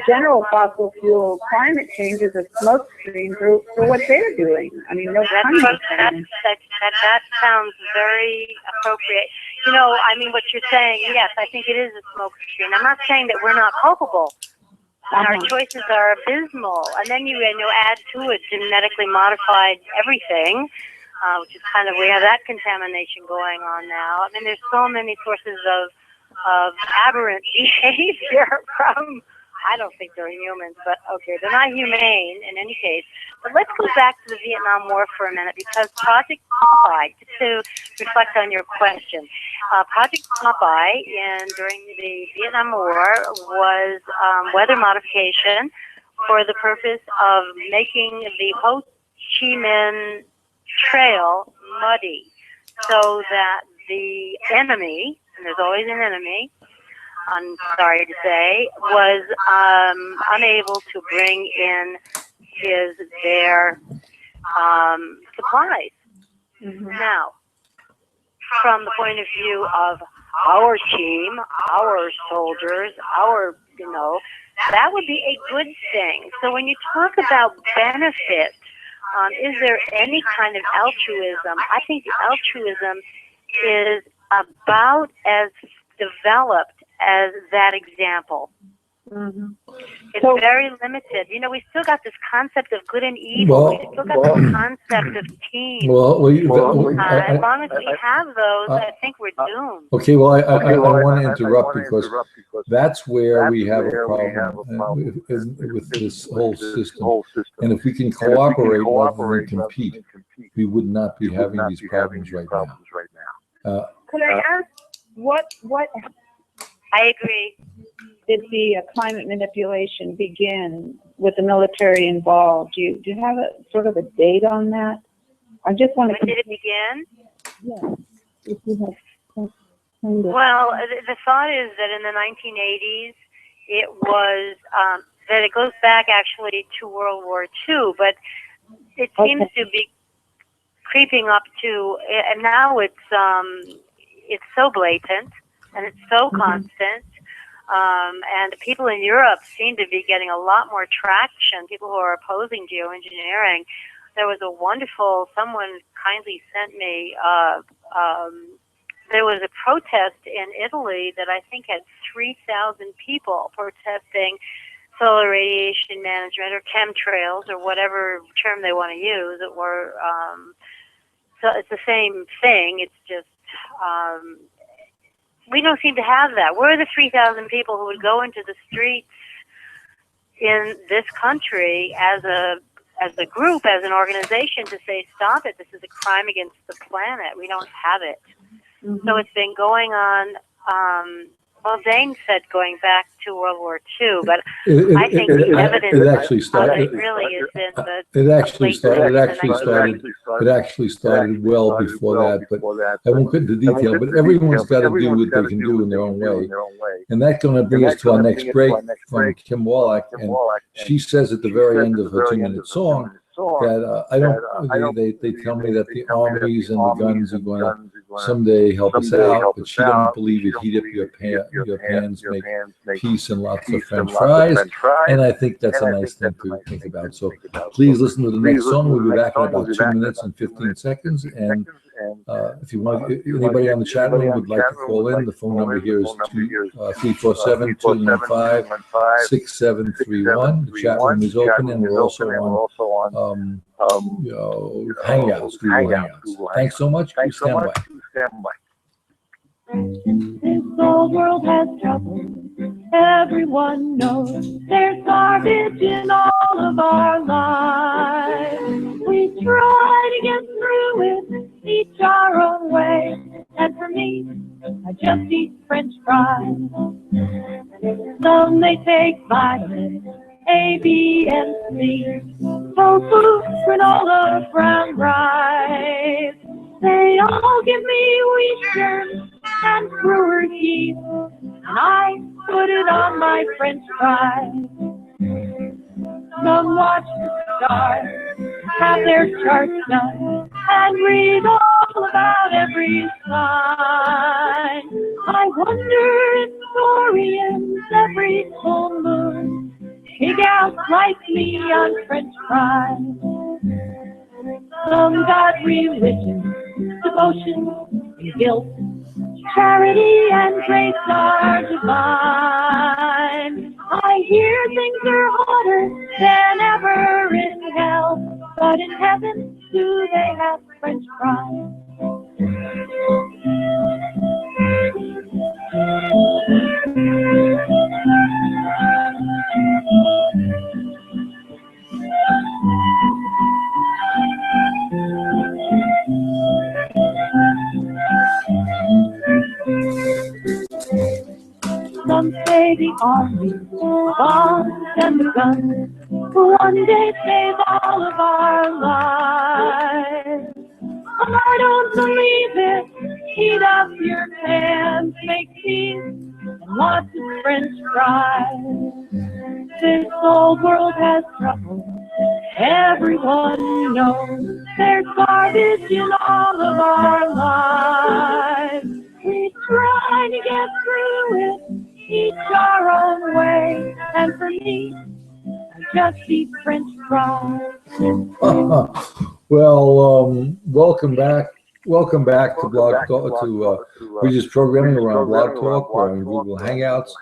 general fossil fuel climate change as a smokescreen for what they're doing. I mean, no pun intended. That sounds very appropriate. You know, I mean, what you're saying, yes, I think it is a smokescreen. I'm not saying that we're not culpable. And our choices are abysmal. And then you add to it genetically modified everything, which is kind of, we have that contamination going on now. I mean, there's so many sources of aberrant behavior from, I don't think they're humans, but okay, they're not humane in any case. But let's go back to the Vietnam War for a minute, because Project Bonfire, just to reflect on your question, Project Bonfire during the Vietnam War was weather modification for the purpose of making the Ho Chi Minh Trail muddy, so that the enemy, and there's always an enemy, I'm sorry to say, was unable to bring in their supplies. Now, from the point of view of our team, our soldiers, that would be a good thing. So when you talk about benefit, is there any kind of altruism? I think the altruism is about as developed as that example. It's very limited. You know, we still got this concept of good and evil. We still got this concept of team. As long as we have those, I think we're doomed. Okay, well, I want to interrupt because that's where we have a problem with this whole system. And if we can cooperate rather than compete, we would not be having these problems right now. Could I ask what I agree. Did the climate manipulation begin with the military involved? Do you have a sort of a date on that? I just want to. When did it begin? Yeah. If you have Well, the thought is that in the 1980s, it was that it goes back actually to World War II, but it seems to be creeping up to, and now it's so blatant and it's so constant. And people in Europe seem to be getting a lot more traction, people who are opposing geoengineering. There was a wonderful, someone kindly sent me, there was a protest in Italy that I think had 3,000 people protesting solar radiation management or chemtrails or whatever term they want to use. So it's the same thing. It's just, we don't seem to have that. We're the 3,000 people who would go into the streets in this country as a group, as an organization, to say, stop it. This is a crime against the planet. We don't have it. So it's been going on, well, Dane said going back to World War II, but I think the evidence it actually started. It really is in the It actually started well before that, but I won't get into detail. But everyone's got to do what they can do in their own way, and that's going to bring us to our next break from Kim Wallach, and she says at the very end of her 2-minute song that they tell me that the armies and the guns are going to someday help us out, but she don't believe it. Heat up your pans, make peace and lots of French fries, and I think that's a nice thing to think about. So please listen to the next song. We'll be back in about 2 minutes and 15 seconds. And if you want, anybody on the chat room would like to call in, the phone number here is 347-215-6731. The chat room is open, and we're also on Hangouts, Google Hangouts. Thanks so much. Please stand by. This whole world has trouble. Everyone knows there's garbage in all of our lives. We try to get through it each our own way. And for me, I just eat French fries. Some they take vitamins A, B, and C. Tofu, granola, brown rice. They all give me wheat germs and brewer's yeast, and I put it on my French fries. Some watch the stars, have their charts done, and read all about every sign. I wonder if Orients every full moon pig out like me on French fries. Some got religion, devotion, and guilt, charity and grace are divine. I hear things are hotter than ever in hell, but in heaven do they have French fries? Some say the army, bombs and the guns will one day save all of our lives. But I don't believe it. Heat up your pans, make peace, and lots of French fries. This old world has trouble. Everyone knows there's garbage in all of our lives. We try to get through it, each our own way, and for me, I just eat French fries. Well, welcome back. Welcome back to Blog Talk, to Bridges Programming. We're on Blog Talk, we're on Google Hangouts.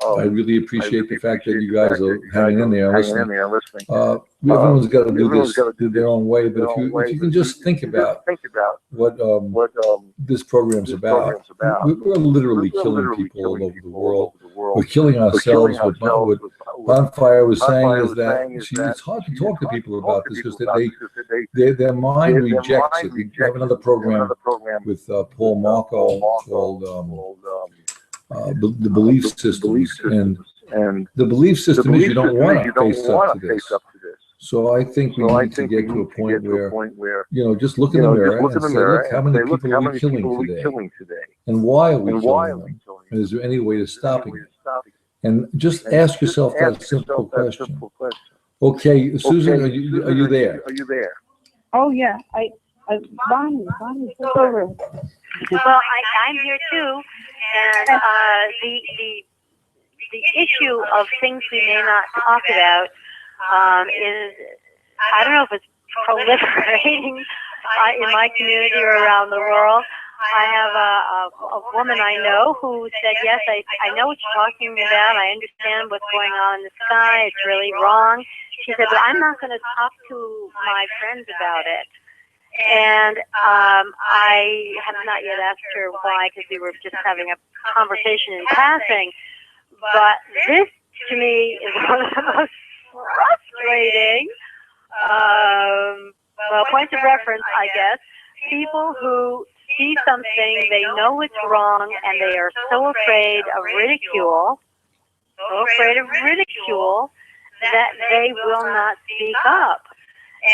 I really appreciate the fact that you guys are hanging in there and listening. Everyone's got to do this their own way, but if you can just think about what this program's about, we're literally killing people all over the world. We're killing ourselves. What Bonfire was saying is that it's hard to talk to people about this because their mind rejects it. We have another program with Paul Marco called the belief systems, and the belief system is you don't want to face up to this. So I think we need to get to a point where, just look in the mirror and say, look, how many people are we killing today? And why are we killing them? And is there any way of stopping it? And just ask yourself that simple question. Okay, Susan, are you there? Oh yeah, Bonnie took over. Well, I'm here too, and the issue of things we may not talk about is, I don't know if it's proliferating in my community or around the world. I have a woman I know who said, yes, I know what you're talking about. I understand what's going on in the sky. It's really wrong. She said, but I'm not going to talk to my friends about it. And I have not yet asked her why, because we were just having a conversation in passing. But this, to me, is one of the most frustrating points of reference, I guess. People who see something, they know it's wrong, and they are so afraid of ridicule, that they will not speak up.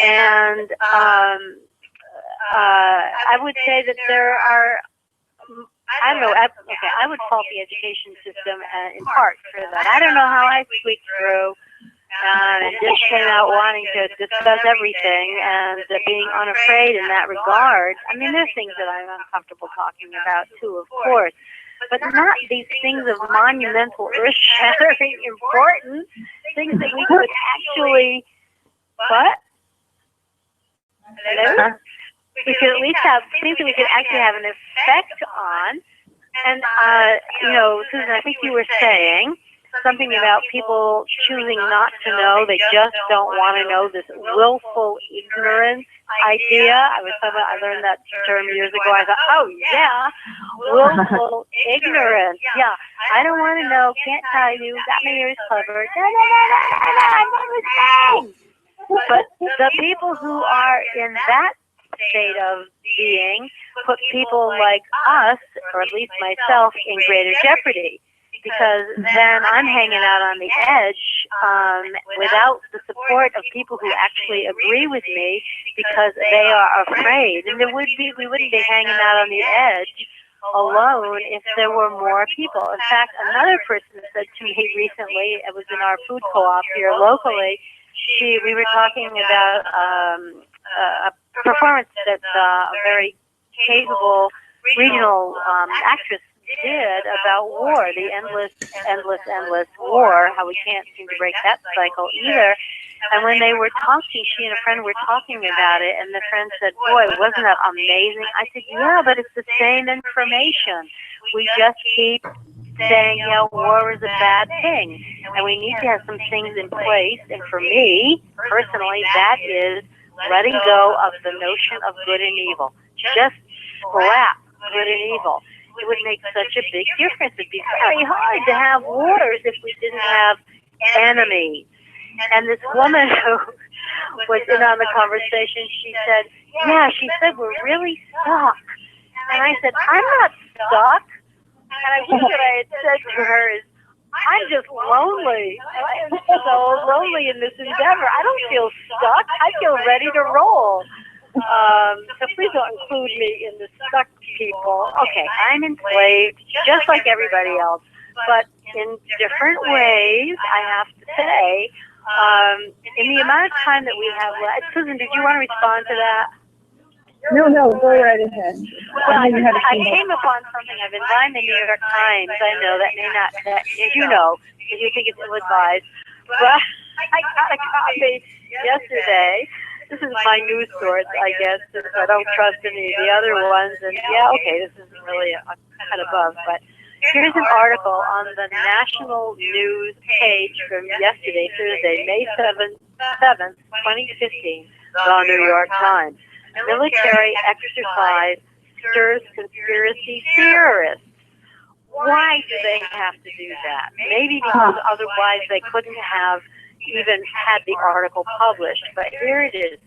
And I would say that there are, I don't know, I would fault the education system in part for that. I don't know how I squeaked through and just came out wanting to discuss everything and being unafraid in that regard. I mean, there's things that I'm uncomfortable talking about too, of course, but not these things of monumental, earth-shattering importance, things that we could actually, what? Hello? We could at least have things that we could actually have an effect on. And, Susan, I think you were saying something about people choosing not to know. They just don't want to know, this willful ignorance idea. I learned that term years ago. I thought, oh, yeah, willful ignorance. Yeah, I don't want to know, can't tell you, got my ears covered. But the people who are in that state of being put people like us, or at least myself, in greater jeopardy, because then I'm hanging out on the edge without the support of people who actually agree with me because they are afraid. And we wouldn't be hanging out on the edge alone if there were more people. In fact, another person said to me recently, it was in our food co-op here locally, we were talking about a performance that a very capable regional actress did about war, the endless war, how we can't seem to break that cycle either. And when they were talking, she and a friend were talking about it, and the friend said, boy, wasn't that amazing? I said, yeah, but it's the same information. We just keep saying, war is a bad thing, and we need to have some things in place. And for me, personally, that is letting go of the notion of good and evil. Just scrap good and evil. It would make such a big difference. It'd be very hard to have wars if we didn't have enemies. And this woman who was in on the conversation, she said, we're really stuck. And I said, I'm not stuck. And I wish what I had said to her is, I'm just lonely. I am so lonely in this endeavor. I don't feel stuck. I feel ready to roll. So please don't include me in the stuck people. Okay, I'm enslaved just like everybody else, but in different ways, I have to say. In the amount of time that we have left, Susan, did you want to respond to that? No, go right ahead. Well, I came upon something. I've been buying the New York Times. I know that may not, as you know, because you think it's ill-advised, but I got a copy yesterday. This is my news source, I guess, since I don't trust any of the other ones. And this isn't really a cut above, but here's an article on the national news page from yesterday, Thursday, May 7th, 2015, the New York Times. Military exercise stirs conspiracy theorists. Why do they have to do that? Maybe because otherwise they couldn't have even had the article published. But here it is.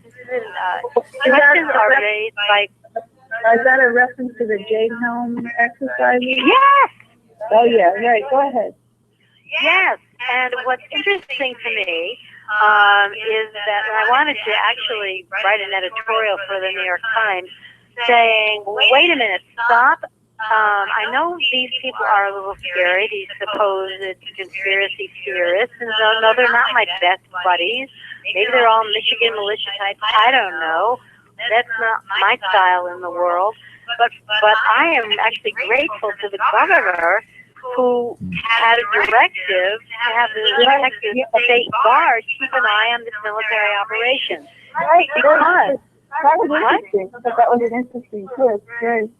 Questions are raised by... Is that a reference to the jade helm exercises? Yes! Oh, yeah, right. Go ahead. Yes, and what's interesting to me is that I wanted to actually write an editorial for the New York Times saying, wait a minute, stop. I know these people are a little scary, these supposed conspiracy theorists, and no, they're not my best buddies. Maybe they're all Michigan militia types. I don't know. That's not my style in the world. But I am actually grateful to the governor who had a directive to have the Texas State Guard keep an eye on this military operation. Right, because that was interesting. That was an interesting twist. Right.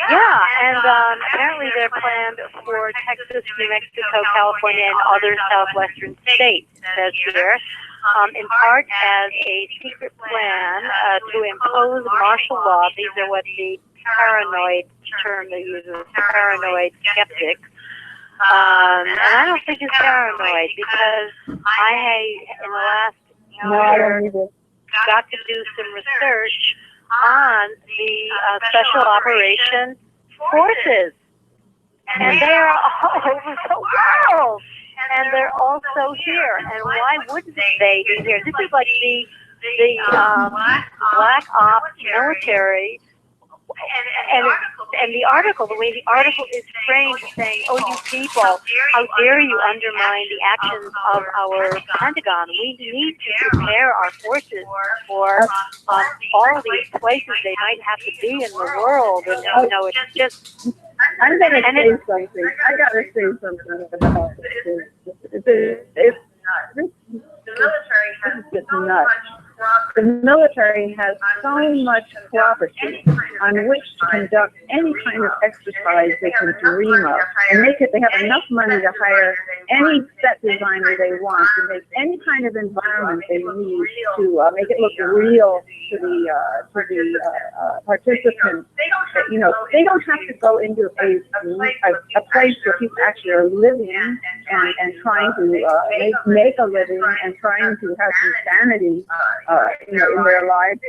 Yeah, and apparently they're planned for Texas, New Mexico, California, and other southwestern states, it says here, in part as a secret plan to impose martial law. These are what the paranoid term they use is paranoid skeptics. And I don't think it's paranoid because I, in the last year, got to do some research on the Special Operations Forces. And they are all over the world. And they're also here. And why wouldn't they be here? This is like the Black Ops military. And the article, the way the article is framed, saying, oh, you people, how dare you undermine the actions of our Pentagon. We need to prepare our forces for all these places they might have to be in the world. And, it's just... I'm going to say something. I got to say something about this. This is just nuts. The military has so much property on which to conduct any kind of exercise they can dream of. And they have enough money to hire any set designer they want, to make any kind of environment they need to make it look real to the participants. They don't have to go into a place where people actually are living and trying to make a living and trying to have some sanity in their lives.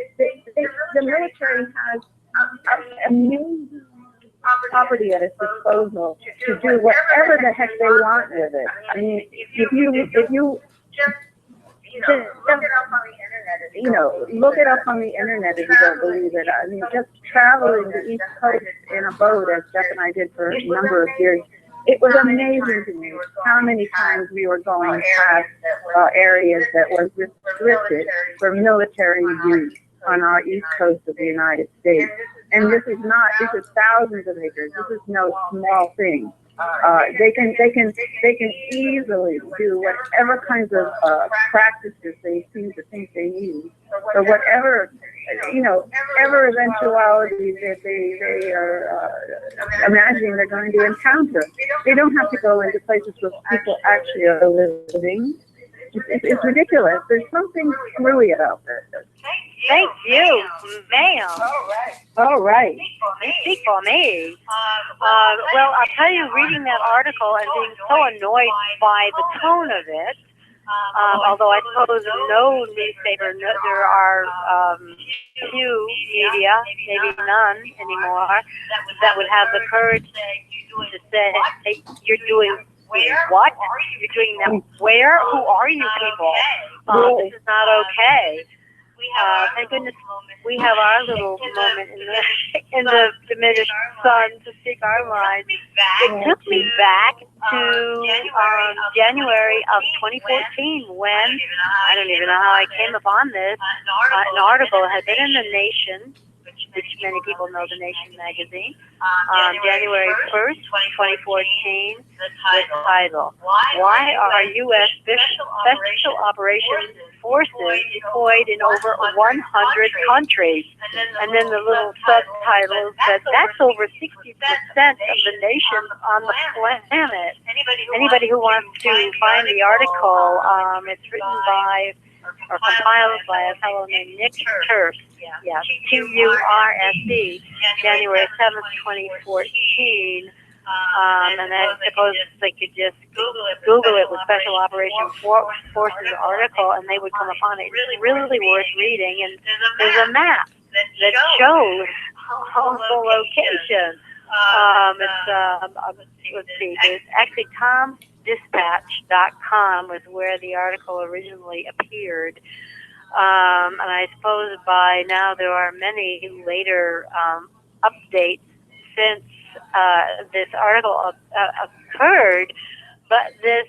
The military has property at its disposal to do whatever the heck they want with it. I mean, if you just look it up on the internet if you don't believe it. I mean, just traveling the East Coast in a boat, as Jeff and I did for a number of years, it was amazing to me how many times we were going past areas that were restricted for military use on our East Coast of the United States. And this is thousands of acres. This is no small thing. They can easily do whatever kinds of practices they seem to think they need, or whatever ever eventuality that they are imagining they're going to encounter. They don't have to go into places where people actually are living. It's ridiculous. There's something screwy about this. Thank you, ma'am. All right. Speak for me. Well, I'll tell you, reading that article and being so annoyed by the tone of it, although I suppose no newspaper, there are few media, maybe none anymore, that would have the courage to say, hey, you're doing what? You're doing that where? Who are you people? This is not okay. Thank goodness we have our little moment in the diminished sun to speak our minds. It took me back to January of 2014 when, I don't even know how I came upon this, an article had been in The Nation, which many people know The Nation magazine, January 1st, 2014, the title, Why are U.S. Special Operations Forces deployed in over 100 countries? And then the little subtitle said, that's over 60% of the nations on the planet. Anybody who wants to find the article, it's written by, or compiled by a fellow named Nick Turse. Yeah, Turse, January 7th, 2014. And I suppose they could just Google it with Special Operations Forces article, and they would come upon it. It's really worth reading. And there's a map that shows all the location. Let's see. It's actually Tom'sDispatch.com was where the article originally appeared. And I suppose by now there are many later updates since this article occurred, but this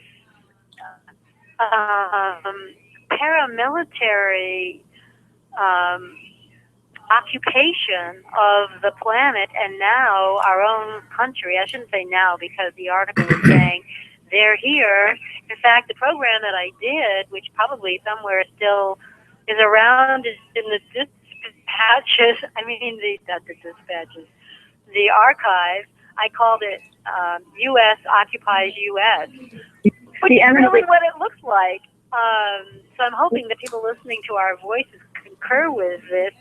paramilitary occupation of the planet, and now our own country, I shouldn't say now because the article is saying they're here. In fact, the program that I did, which probably somewhere still is around in the dispatches, the archive, I called it U.S. Occupies U.S., which is really what it looks like. So I'm hoping that people listening to our voices concur with this.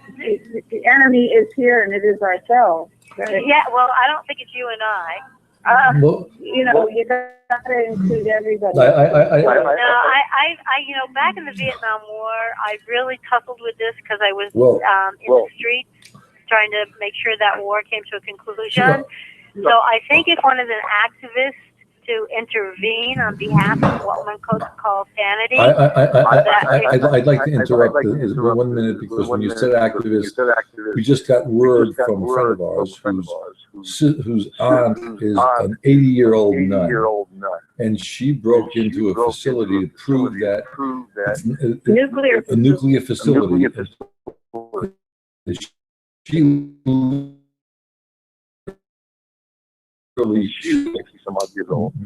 The enemy is here, and it is ourselves. Right? Yeah, well, I don't think it's you and I. You got to include everybody. Back in the Vietnam War, I really tussled with this because I was in the streets trying to make sure that war came to a conclusion. So I think if one is an activist to intervene on behalf of what one could call sanity. I'd like to interrupt for 1 minute because when you said activist, we just got word from a friend of ours whose aunt is an 80-year-old nun, and she broke into a facility to prove that a nuclear facility. She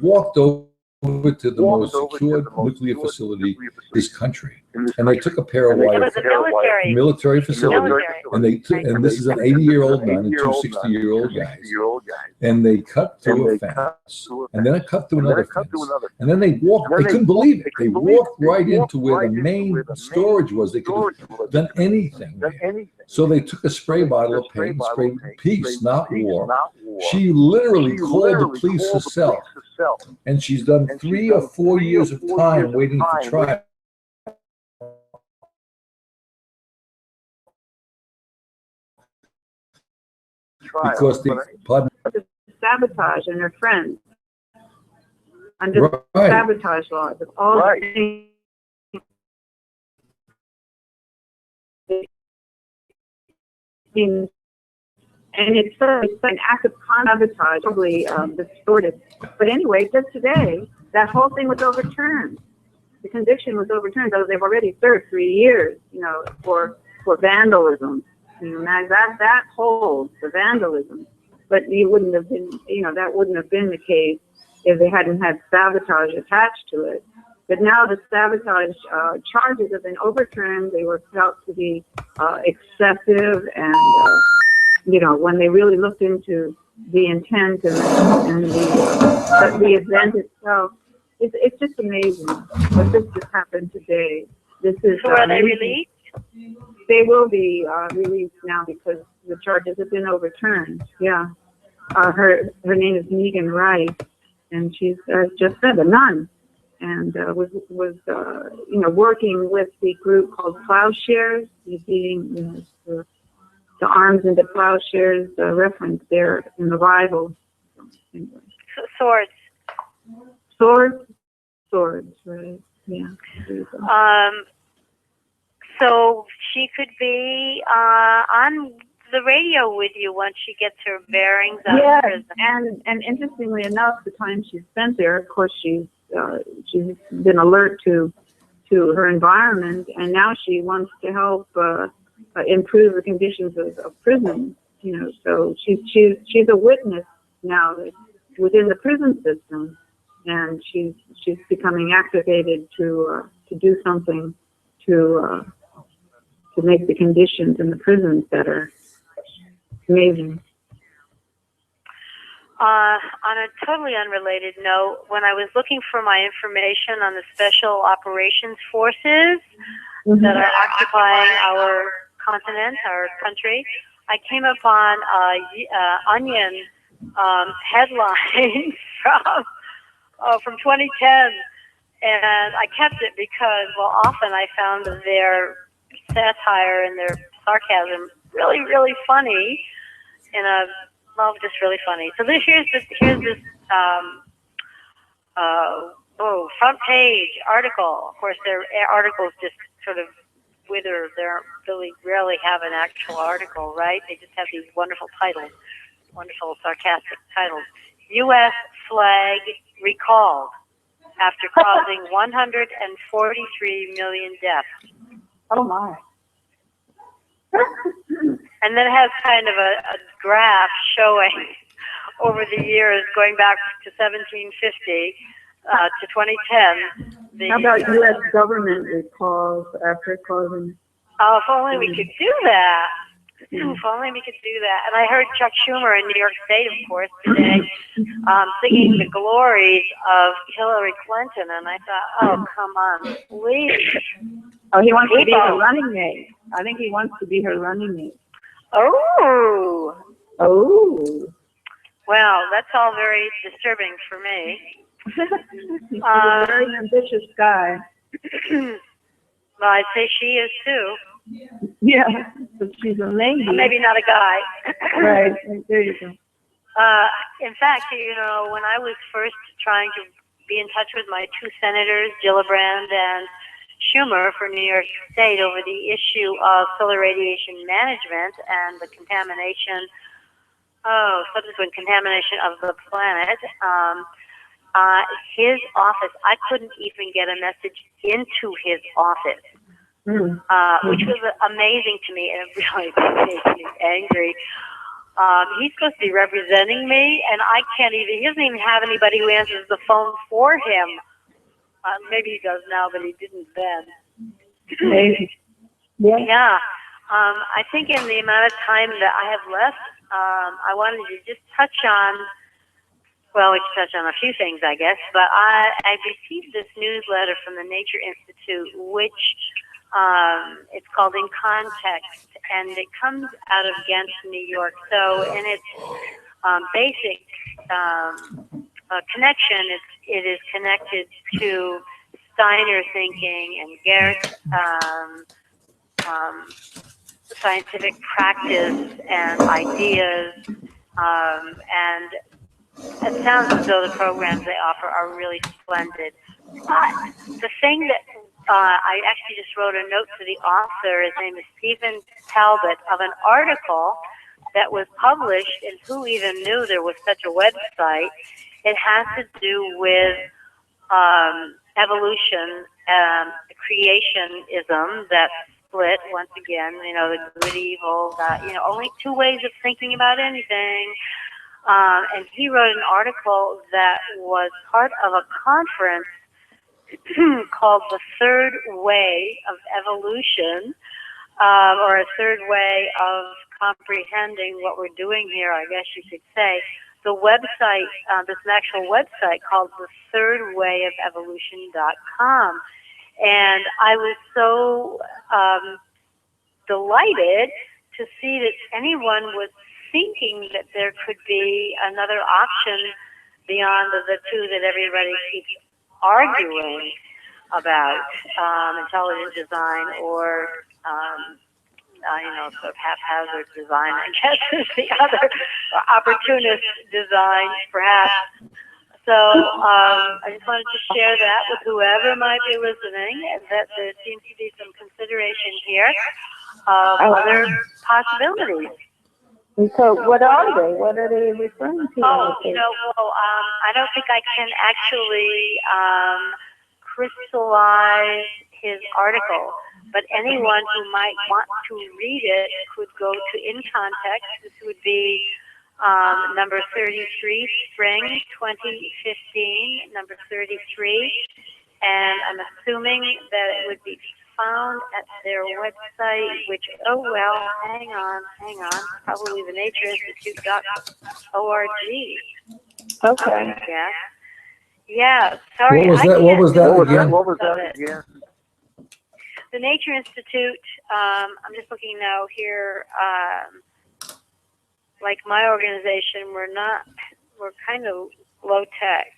walked over to the most secure nuclear facility in this country, and they took a pair of wires, military facility, and they took, and this is an 80-year-old nun and two 60-year-old guys, and they cut through a fence, and then it cut through another fence, and then they walked. They couldn't believe it. They walked right into where the main storage was. They could have done anything there. So they took a spray bottle of paint and sprayed peace, not war. She literally called the police herself, and she's done 3 or 4 years of time waiting for trial. trial. Because The sabotage and her friends under the sabotage laws of all things. And it's an act of sabotage, probably distorted. But anyway, just today, that whole thing was overturned. The conviction was overturned, though they've already served 3 years, for vandalism. That holds the vandalism. But you wouldn't have been, that wouldn't have been the case if they hadn't had sabotage attached to it. But now the sabotage charges have been overturned. They were felt to be excessive, and when they really looked into the intent and the event itself, it's just amazing. But this just happened today. This is. So are they released? They will be released now because the charges have been overturned. Yeah. Her name is Megan Rice, and she's just said a nun, and was working with the group called Plowshares, beating the arms into plowshares reference there in the Bible. Anyway. Swords. Swords, right? Yeah. So she could be on the radio with you once she gets her bearings out of prison. And interestingly enough, the time she spent there, of course, she's been alert to her environment, and now she wants to help improve the conditions of prison. So she's a witness now within the prison system, and she's becoming activated to do something to make the conditions in the prisons better. Amazing. On a totally unrelated note, when I was looking for my information on the Special Operations Forces that are occupying our continent, our country, I came upon Onion headline from 2010, and I kept it because, often I found their satire and their sarcasm really, really funny, just really funny. So here's this front page article. Of course, their articles just sort of wither. They really rarely have an actual article, right? They just have these wonderful titles, wonderful sarcastic titles. U.S. flag recalled after causing 143 million deaths. Oh my. And then it has kind of a graph showing over the years, going back to 1750 to 2010. How about U.S. government recalls after causing? Oh, if only we could do that. If only we could do that. And I heard Chuck Schumer in New York State, of course, today, singing the glories of Hillary Clinton. And I thought, oh, come on, please. Oh, he wants to be her running mate. I think he wants to be her running mate. Oh. Well, that's all very disturbing for me. He's a very ambitious guy. Well, I'd say she is too. Yeah, but she's a lady. Maybe not a guy. Right, there you go. In fact, when I was first trying to be in touch with my two senators, Gillibrand and Schumer for New York State, over the issue of solar radiation management and the subsequent contamination of the planet, his office, I couldn't even get a message into his office, which was amazing to me, and it really made me angry. He's supposed to be representing me, and he doesn't even have anybody who answers the phone for him. Maybe he does now, but he didn't then. Maybe. Yeah. I think in the amount of time that I have left, I wanted to just touch on, we can touch on a few things, I guess, but I received this newsletter from the Nature Institute, which it's called In Context, and it comes out of Ghent, New York. So in its basic connection, it is connected to Steiner thinking and Gert's scientific practice and ideas, and it sounds as though the programs they offer are really splendid. But the thing that I actually just wrote a note to the author, his name is Stephen Talbot, of an article that was published, and who even knew there was such a website. It has to do with evolution, creationism that split once again, the good, evil, only two ways of thinking about anything. And he wrote an article that was part of a conference called The Third Way of Evolution, or a third way of comprehending what we're doing here, I guess you could say. The website, this actual website called The Third Way of Evolution.com. And I was so delighted to see that anyone was thinking that there could be another option beyond the two that everybody keeps arguing about, intelligent design or, sort of haphazard design, I guess is the other, opportunist design, perhaps. So I just wanted to share that with whoever might be listening, and that there seems to be some consideration here of other possibilities. And so what are they? What are they referring to? I don't think I can actually crystallize his article, but anyone who might want to read it could go to In Context. This would be number 33, spring 2015, number 33, and I'm assuming that it would be found at their website, which, hang on, probably the natureinstitute.org. Okay. Yeah, sorry. What was that again? The Nature Institute, I'm just looking now here, like my organization, we're kind of low tech.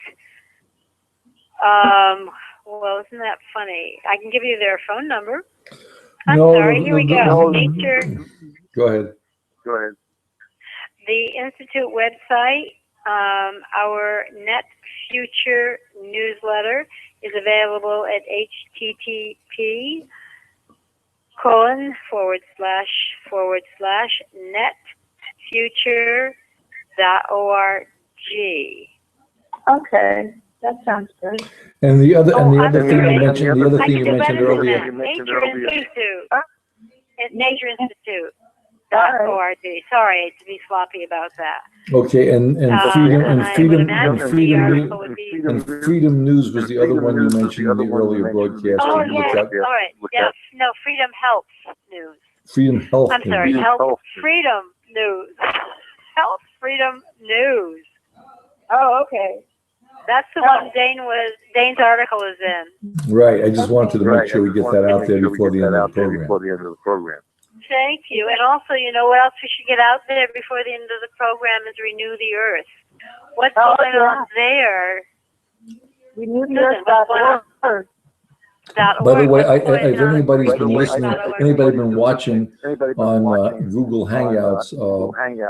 Well, isn't that funny? I can give you their phone number. Here we go. Nature. Go ahead. The Institute website, our Net Future newsletter is available at http://netfuture.org. Okay, that sounds good. And the other thing you mentioned earlier. Nature Institute. Nature Institute.org. Sorry to be sloppy about that. Okay, and Freedom News was the other one you mentioned in the earlier broadcast. Oh, yes. All right. Yes. No, Freedom Health News. Freedom Health. I'm sorry. Health Freedom News. Health Freedom News. Oh, okay. That's the one Dane's article is in. Right. I just wanted to make sure we get that out there before the end of the program. Thank you. And also, what else we should get out there before the end of the program is Renew the Earth. What's going on there? Renew the Earth.org. By the way, if anybody's been listening, anybody been watching on Google Hangouts,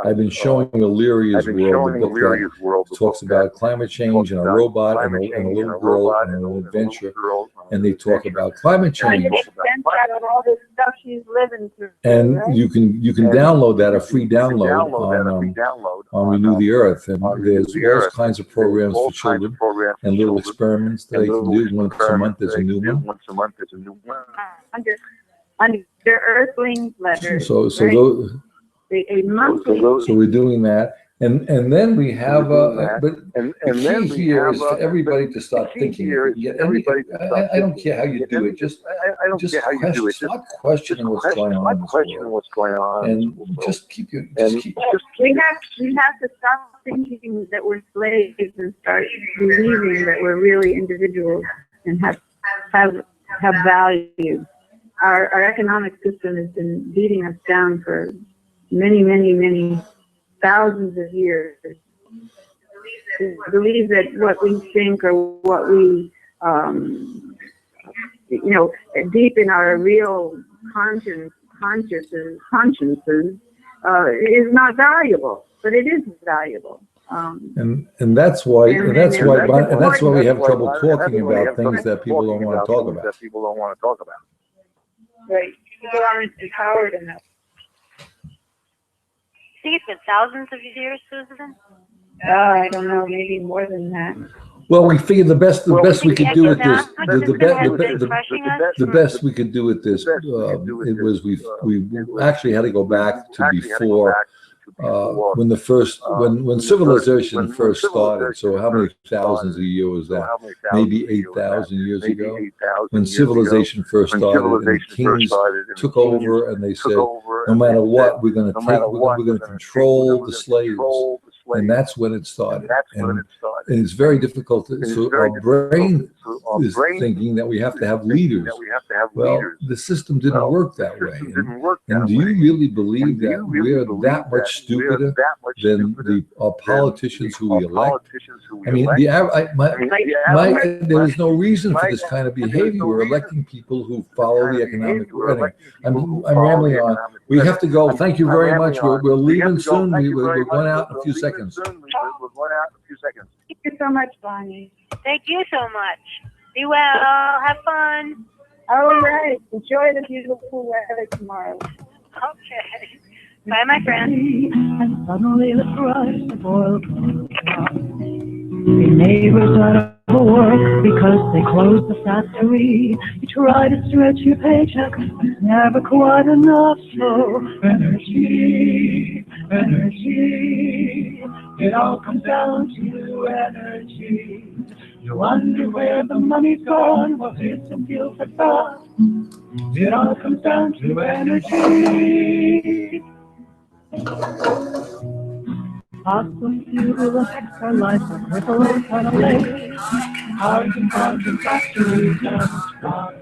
I've been showing Illyria's World, the book that talks about climate change and a robot and a little girl and an adventure, and they talk about climate change. Of all this stuff she's living through. And you can download that, a free download on Renew the Earth, and there's all kinds of programs for children and little experiments that they can do once a month. There's a new one. Under Earthling letters. So we're doing that, and then we have the key here is for everybody to start thinking. I don't care how you do it, just start questioning what's going on in this world, and just keep. We have to stop thinking that we're slaves and start believing that we're really individuals and have value. Our economic system has been beating us down for many, many, many thousands of years. To believe that what we think or what we, deep in our real conscience consciences is not valuable, but it is valuable. And that's why we have trouble talking about things that people don't want to talk about. Right. People aren't empowered enough. I think it's been thousands of years, Susan. I don't know, maybe more than that. Well, we figured the best we could do with this, the best we could do with this, it was we actually had to go back to before. When civilization first started, so how many thousands of years was that? Maybe 8,000 years ago. When civilization first started, and the kings took over, and they said, no matter what, we're going to control the slaves. And that's when it started. And it's very difficult. So our brain is thinking that we have to have leaders. Well, the system didn't work that way. And do you really believe that we're that much stupider than our politicians who we elect? I mean, there is no reason for this kind of behavior. We're electing people who follow the economic running. I'm rambling on. We have to go. Thank you very much. We're leaving soon. We're going out in a few seconds. Thank you so much, Bonnie. Thank you so much. Be well. Have fun. All right. Enjoy the beautiful weather tomorrow. Okay. Bye, my friend. And suddenly the crush of oil comes along. The neighbors out of work because they closed the factory. You try to stretch your paycheck, but it's never quite enough. So energy. It all comes down to energy. You wonder where the money's gone. Well, here's some fuel for thought. It all comes down to energy. Awesome fuel and extra life for cripples and away. Cars and farms and factories and stocks.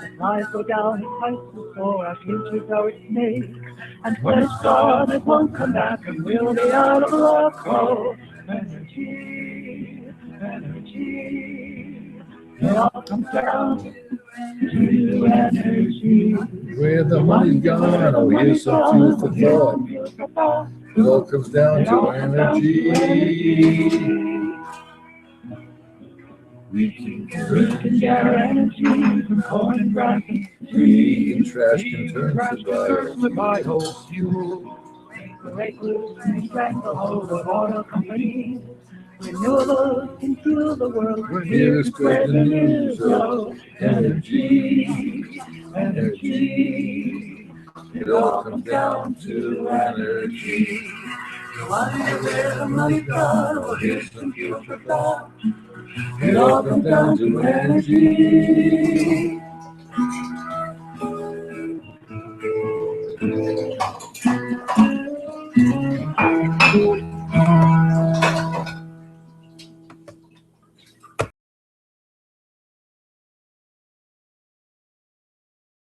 Supplies go down in prices, so our future's are at stake. And when it's gone, it won't come back, and we'll be out of luck. Oh, energy. It all comes down to energy. Where the money's gone, oh, here's some food for thought. It all comes down to energy. We can get our energy from corn and grass and trees. And trash can turn to biofuel. The recluse and extract the whole of oil companies. Renewables can fuel the world. We're here to spread the news of energy. It all comes down to energy. You wonder where the money's gone. Well, here's some fuel for thought. It all comes down to energy.